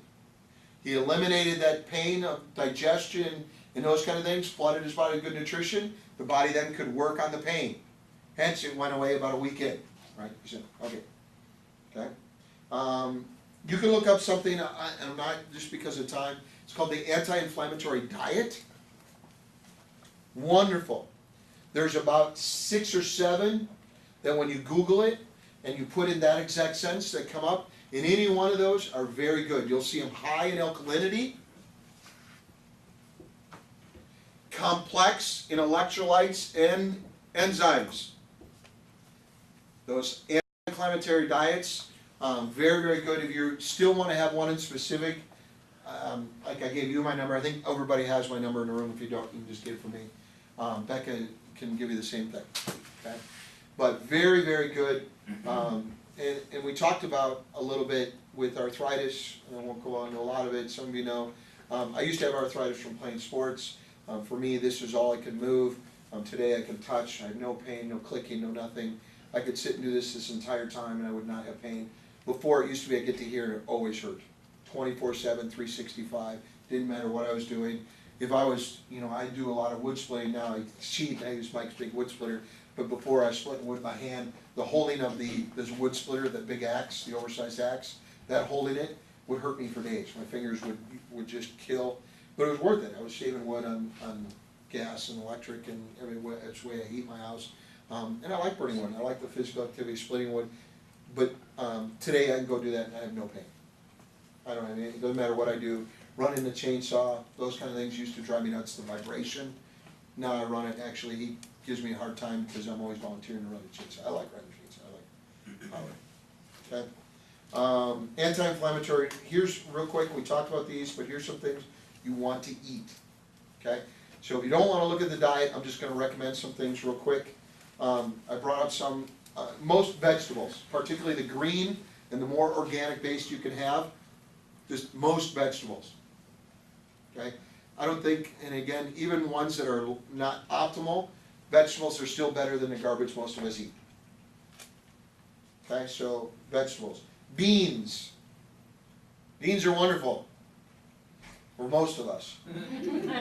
He eliminated that pain of digestion and those kind of things, flooded his body with good nutrition. The body then could work on the pain. Hence, it went away about a week in, right? You said, okay. Okay. You can look up something, and I'm not just because of time, it's called the anti-inflammatory diet. Wonderful. There's about 6 or 7 that when you Google it and you put in that exact sentence that come up, and any one of those are very good. You'll see them high in alkalinity, complex in electrolytes and enzymes. Those anti-inflammatory diets, very, very good. If you still want to have one in specific, like I gave you my number, I think everybody has my number in the room. If you don't, you can just get it from me. Becca can give you the same thing, okay? But very, very good. And we talked about a little bit with arthritis, and I won't go into a lot of it, some of you know. I used to have arthritis from playing sports. For me, this was all I could move. Today I can touch, I have no pain, no clicking, no nothing. I could sit and do this entire time and I would not have pain. Before, it used to be I get to hear and it always hurt. 24/7, 365, didn't matter what I was doing. If I was, I do a lot of wood splitting now, I use Mike's big wood splitter, but before I split wood by hand, the holding of this wood splitter, that big axe, the oversized axe, that holding it would hurt me for days. My fingers would just kill, but it was worth it. I was shaving wood on gas and electric and every way I heat my house. And I like burning wood, I like the physical activity of splitting wood, but today I can go do that and I have no pain. I don't have any, it doesn't matter what I do. Running the chainsaw, those kind of things used to drive me nuts, the vibration. Now I run it, actually he gives me a hard time because I'm always volunteering to run the chainsaw. I like running the chainsaw, I like power. Okay. Anti-inflammatory, here's real quick, we talked about these, but here's some things you want to eat. Okay? So if you don't want to look at the diet, I'm just going to recommend some things real quick. I brought up some, most vegetables, particularly the green and the more organic based you can have, just most vegetables. Okay? I don't think, and again, even ones that are not optimal, vegetables are still better than the garbage most of us eat. Okay, so vegetables. Beans. Beans are wonderful. For most of us. I can't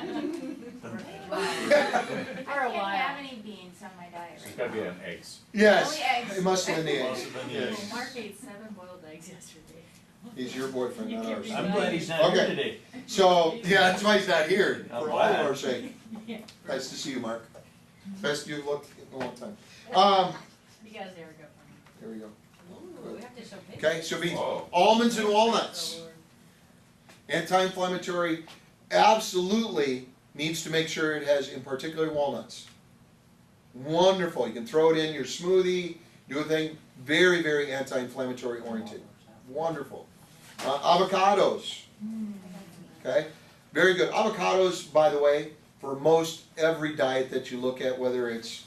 have any beans on my diet It's right gotta now. be on eggs. Yes, Only eggs. it must have been the eggs. Must have been the Yes. eggs. Mark ate 7 boiled eggs yesterday. He's your boyfriend, You not can't ours. be I'm glad he's not Okay. here today. So, yeah, that's why he's not here, I'm for all of glad. our sake. Yeah. Nice to see you, Mark. Best you've looked in a long time. You guys there go for me. Here we go. Ooh, we have to show pictures. Okay, so beans. Whoa. Almonds and walnuts. Oh, Lord. Anti-inflammatory, absolutely needs to make sure it has, in particular, walnuts. Wonderful. You can throw it in your smoothie, do a thing. Very, very anti-inflammatory oriented. Wonderful. Avocados. Okay? Very good. Avocados, by the way, for most every diet that you look at, whether it's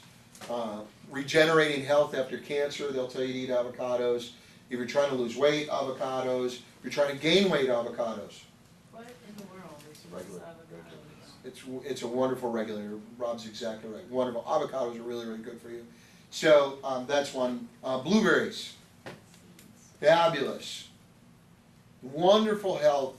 regenerating health after cancer, they'll tell you to eat avocados. If you're trying to lose weight, avocados. If you're trying to gain weight, avocados. What in the world is this Regular. avocado? It's a wonderful regulator. Rob's exactly right. Wonderful. Avocados are really, really good for you. So that's one. Blueberries. Fabulous. Wonderful health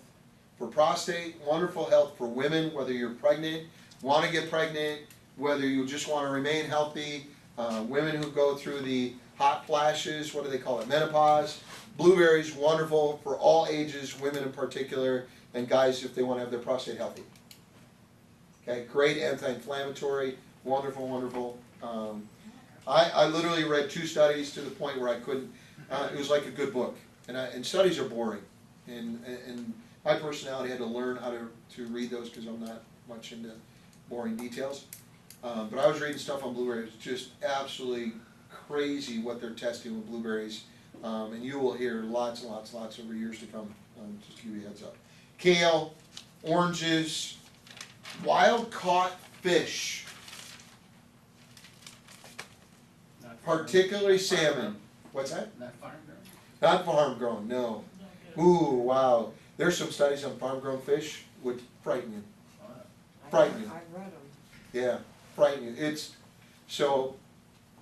for prostate. Wonderful health for women, whether you're pregnant, want to get pregnant, whether you just want to remain healthy. Women who go through the hot flashes, what do they call it, menopause. Blueberries, wonderful for all ages, women in particular, and guys if they want to have their prostate healthy. Okay, great anti-inflammatory, wonderful, wonderful. I literally read 2 studies to the point where I couldn't, it was like a good book. And studies are boring. And my personality had to learn how to read those because I'm not much into boring details. But I was reading stuff on blueberries, just absolutely crazy what they're testing with blueberries. And you will hear lots and lots and lots over years to come, just to give you a heads up. Kale, oranges, wild caught fish, Not farm- particularly salmon. What's that? Not farm grown. Not farm grown, no. Ooh, wow. There's some studies on farm-grown fish would frighten you. I Frightening. read them. Yeah, frightening. It's, so,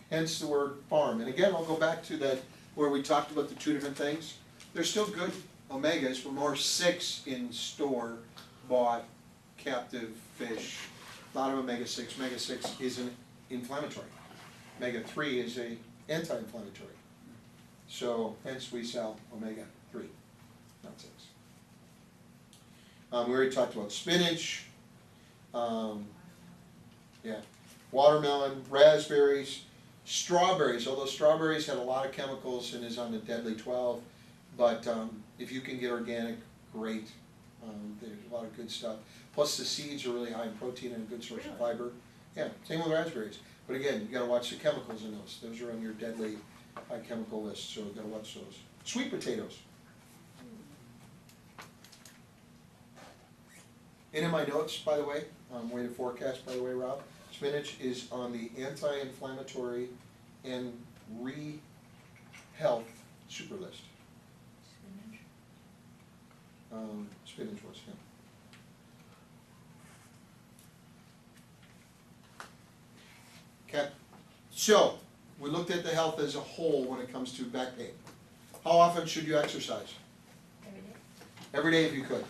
hence the word farm. And again, I'll go back to that, where we talked about the two different things. They're still good omegas, but more 6 in store bought captive fish. A lot of omega-6. Omega-6 is an inflammatory. Omega-3 is a anti-inflammatory. So hence we sell omega-3, not 6. We already talked about spinach. Yeah, watermelon, raspberries, strawberries, although strawberries had a lot of chemicals and is on the deadly 12, but if you can get organic, great. There's a lot of good stuff. Plus the seeds are really high in protein and a good source of fiber. Yeah, same with raspberries. But again, you gotta watch the chemicals in those. Those are on your deadly high chemical list, so you gotta watch those. Sweet potatoes. And in my notes, by the way, way to forecast, by the way, Rob, spinach is on the anti-inflammatory and re-health super list. Spinach was, yeah. Okay, so, we looked at the health as a whole when it comes to back pain. How often should you exercise? Every day. Every day if you could.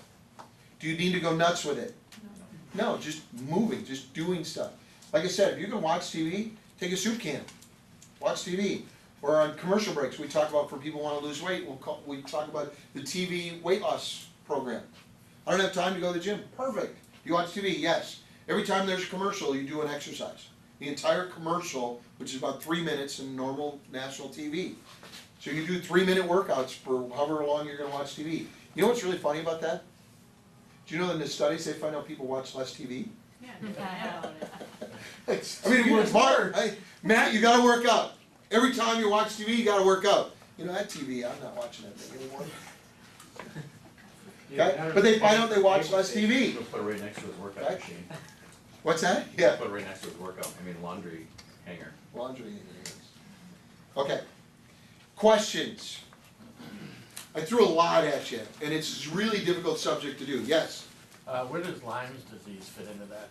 Do you need to go nuts with it? No, just moving, just doing stuff. Like I said, if you can watch TV, take a soup can, watch TV. Or on commercial breaks, we talk about for people who want to lose weight, we talk about the TV weight loss program. I don't have time to go to the gym. Perfect. You watch TV? Yes. Every time there's a commercial, you do an exercise. The entire commercial, which is about 3 minutes in normal national TV. So you do 3-minute workouts for however long you're going to watch TV. You know what's really funny about that? Do you know that in the studies they find out people watch less TV? Yeah, yeah, about it. I mean, if you're smart, hey, Matt, you gotta work out. Every time you watch TV, you gotta work out. You know, that TV, I'm not watching that thing anymore. Okay? But they find out they watch less TV. We'll put it right next to his workout Okay. machine. What's that? Yeah. Put it right next to his workout, laundry hanger. Laundry. Okay. Questions? I threw a lot at you, and it's a really difficult subject to do. Yes? Where does Lyme's disease fit into that?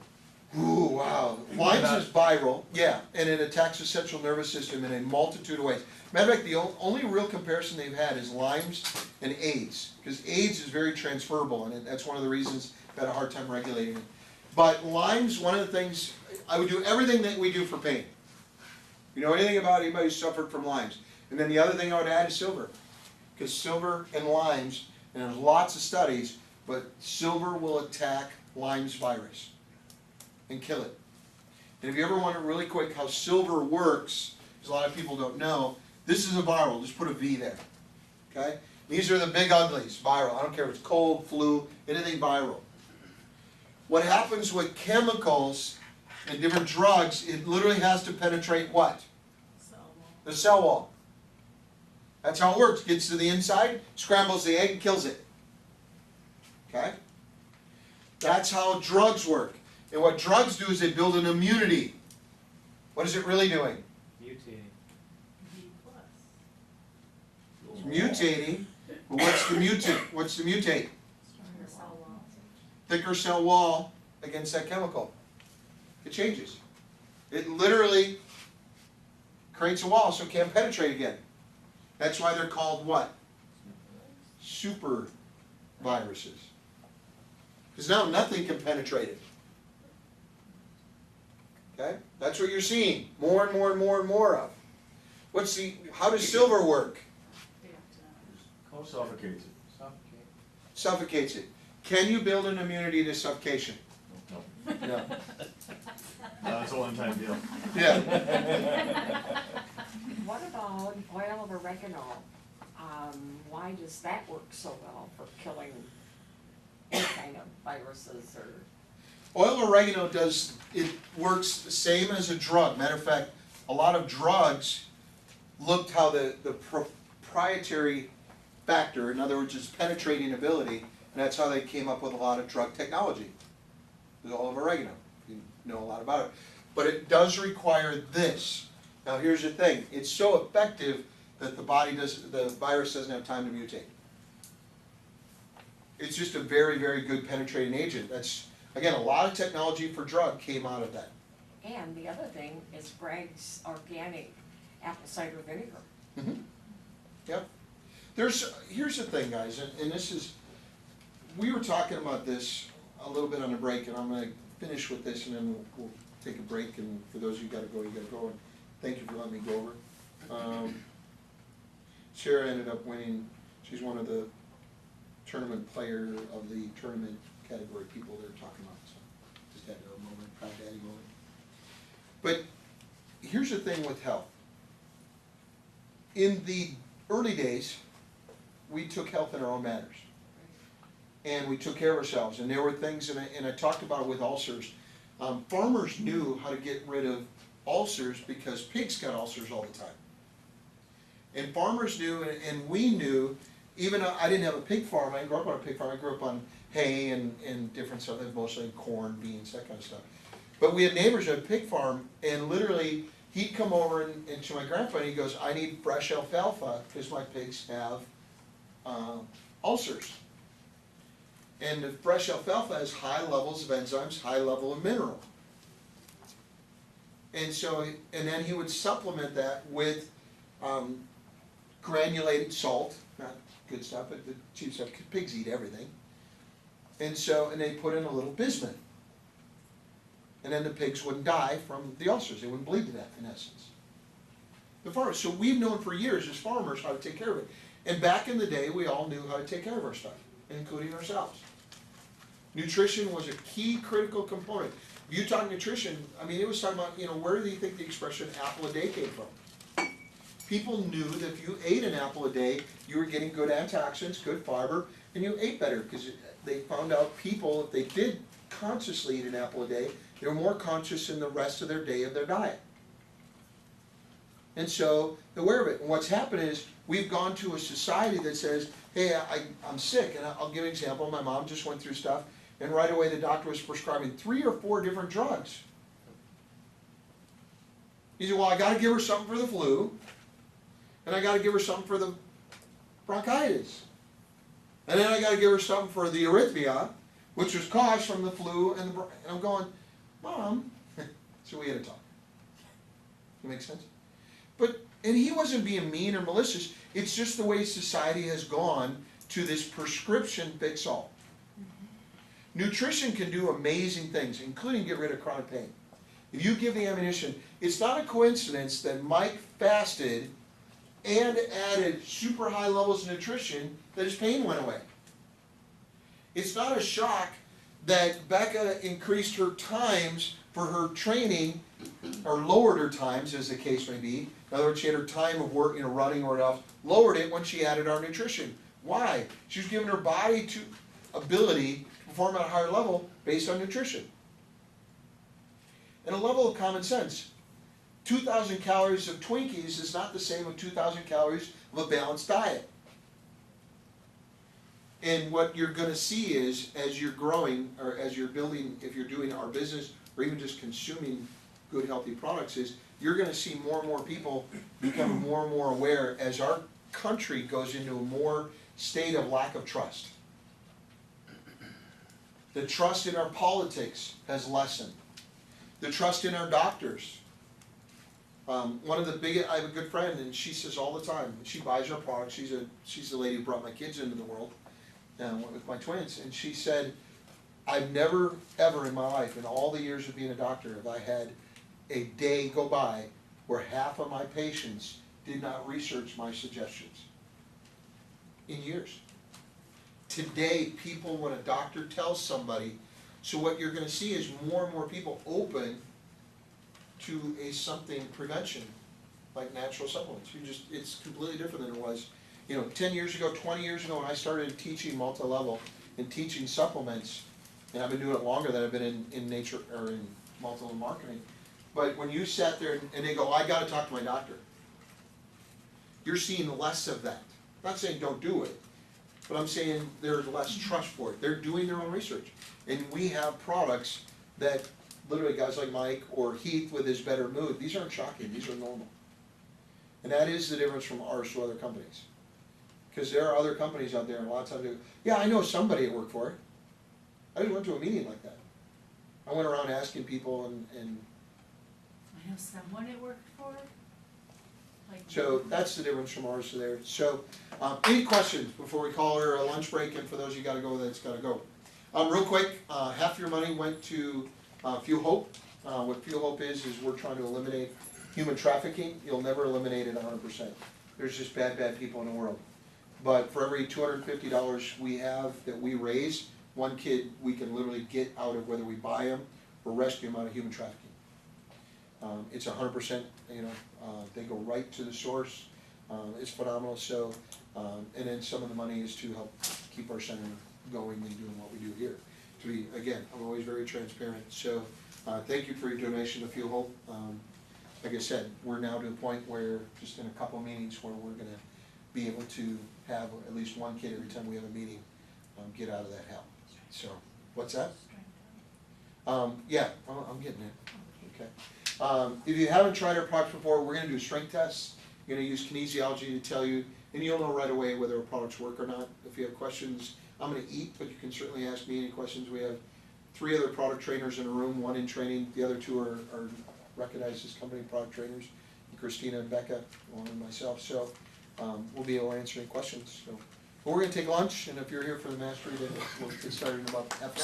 Ooh, wow. Lyme's is viral, yeah, and it attacks the central nervous system in a multitude of ways. Matter of fact, the only real comparison they've had is Lyme's and AIDS, because AIDS is very transferable, and that's one of the reasons I've had a hard time regulating it. But Lyme's, one of the things, I would do everything that we do for pain. You know anything about anybody who suffered from Lyme's? And then the other thing I would add is silver, because silver and Lyme's, and there's lots of studies, but silver will attack Lyme's virus and kill it. And if you ever wonder really quick how silver works, because a lot of people don't know, this is a viral, just put a V there, okay? These are the big uglies, viral. I don't care if it's cold, flu, anything viral. What happens with chemicals and different drugs, it literally has to penetrate what? The cell wall. That's how it works. Gets to the inside, scrambles the egg, and kills it. Okay? That's how drugs work. And what drugs do is they build an immunity. What is it really doing? Mutating. It's mutating. But what's the mutate? What's the mutate? Thicker cell wall against that chemical. It changes. It literally creates a wall so it can't penetrate again. That's why they're called what? Super viruses. Because now nothing can penetrate it. Okay? That's what you're seeing. More and more and more and more of. How does silver work? Suffocates it. Suffocates it. Can you build an immunity to suffocation? No. No. No, it's a one-time deal. Yeah. What about oil of oregano? Why does that work so well for killing any kind of viruses or? Oil of oregano works the same as a drug. Matter of fact, a lot of drugs looked how the proprietary factor, in other words, its penetrating ability, and that's how they came up with a lot of drug technology. With oil of oregano. You know a lot about it. But it does require this. Now here's the thing, it's so effective that the virus doesn't have time to mutate. It's just a very, very good penetrating agent. That's, again, a lot of technology for drug came out of that. And the other thing is Bragg's organic apple cider vinegar. Mm-hmm. Yep. Here's the thing, guys, and this is, we were talking about this a little bit on the break, and I'm gonna finish with this, and then we'll take a break, and for those of you who gotta go, you gotta go, and thank you for letting me go over. Sarah ended up winning, she's one of the tournament player of the tournament category people they're talking about, so just had a moment, proud daddy moment. But here's the thing with health. In the early days, we took health in our own manners. And we took care of ourselves, and there were things, and I talked about it with ulcers. Farmers knew how to get rid of ulcers because pigs got ulcers all the time. And farmers knew, and we knew, even though I didn't have a pig farm, I didn't grow up on a pig farm, I grew up on hay and different stuff, mostly corn, beans, that kind of stuff. But we had neighbors who had a pig farm, and literally, he'd come over and to my grandpa, and he goes, I need fresh alfalfa, because my pigs have ulcers. And the fresh alfalfa has high levels of enzymes, high level of mineral. And so, and then he would supplement that with granulated salt, not good stuff, but the cheap stuff, 'cause pigs eat everything. And so, and they put in a little bismuth. And then the pigs wouldn't die from the ulcers, they wouldn't bleed to death, in essence. The farmers, so we've known for years as farmers how to take care of it. And back in the day, we all knew how to take care of our stuff, including ourselves. Nutrition was a key critical component. If you talk nutrition, I mean, it was talking about, where do you think the expression apple a day came from? People knew that if you ate an apple a day, you were getting good antioxidants, good fiber, and you ate better, because they found out people, if they did consciously eat an apple a day, they were more conscious in the rest of their day of their diet. And so, they're aware of it. And what's happened is, we've gone to a society that says, hey, I'm sick, and I'll give an example. My mom just went through stuff, and right away the doctor was prescribing 3 or 4 different drugs. He said, well, I gotta give her something for the flu, and I gotta give her something for the bronchitis. And then I gotta give her something for the arrhythmia, which was caused from the flu and I'm going, Mom, so we had to talk. That make sense? And he wasn't being mean or malicious, it's just the way society has gone to this prescription fix-all. Nutrition can do amazing things, including get rid of chronic pain. If you give the ammunition, it's not a coincidence that Mike fasted and added super high levels of nutrition that his pain went away. It's not a shock that Becca increased her times for her training, or lowered her times as the case may be. In other words, she had her time of work, running or else, lowered it when she added our nutrition. Why? She was giving her body to ability to perform at a higher level based on nutrition. And a level of common sense. 2,000 calories of Twinkies is not the same as 2,000 calories of a balanced diet. And what you're going to see is, as you're growing, or as you're building, if you're doing our business, or even just consuming good, healthy products, is you're going to see more and more people become more and more aware as our country goes into a more state of lack of trust. The trust in our politics has lessened. The trust in our doctors. One of the biggest, I have a good friend, and she says all the time, she buys our products, she's the lady who brought my kids into the world, with my twins, and she said, I've never, ever in my life, in all the years of being a doctor, have I had a day go by where half of my patients did not research my suggestions. In years. Today, people, when a doctor tells somebody, so what you're going to see is more and more people open to something prevention, like natural supplements. It's completely different than it was, 10 years ago, 20 years ago, when I started teaching multi-level and teaching supplements, and I've been doing it longer than I've been in nature or in multi-level marketing. But when you sat there and they go, I got to talk to my doctor, you're seeing less of that. I'm not saying don't do it, but I'm saying there's less trust for it. They're doing their own research, and we have products that literally guys like Mike or Heath with his Better Mood, these aren't shocking, these are normal. And that is the difference from ours to other companies. Cause there are other companies out there, and a lot of times they go, yeah, I know somebody that worked for it. I just went to a meeting like that. I went around asking people and I know someone it worked for, like. so that's the difference from ours to theirs. So, any questions before we call her a lunch break, and for those of you gotta go, that's gotta go. Real quick, half your money went to, Fuel Hope. What Fuel Hope is we're trying to eliminate human trafficking. You'll never eliminate it 100%. There's just bad people in the world. But for every $250 we have that we raise, one kid we can literally get out of, whether we buy him or rescue him out of human trafficking. It's 100%, they go right to the source. It's phenomenal. So, and then some of the money is to help keep our center going and doing what we do here. To be, again, I'm always very transparent. So, thank you for your donation to Fuel Hope. Like I said, we're now to a point where, just in a couple of meetings, where we're gonna be able to have at least one kid every time we have a meeting, get out of that hell. So, what's that? Yeah, I'm getting it. Okay. If you haven't tried our products before, we're gonna do strength tests. You're gonna use kinesiology to tell you, and you'll know right away whether our products work or not. If you have questions, I'm gonna eat, but you can certainly ask me any questions. We have 3 other product trainers in a room, 1 in training, the other 2 are recognized as company product trainers, Christina and Becca, along with myself. So we'll be able to answer any questions. So, well, we're gonna take lunch, and if you're here for the mastery, then we'll get started in about half an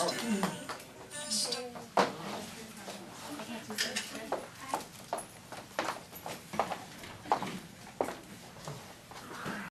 hour.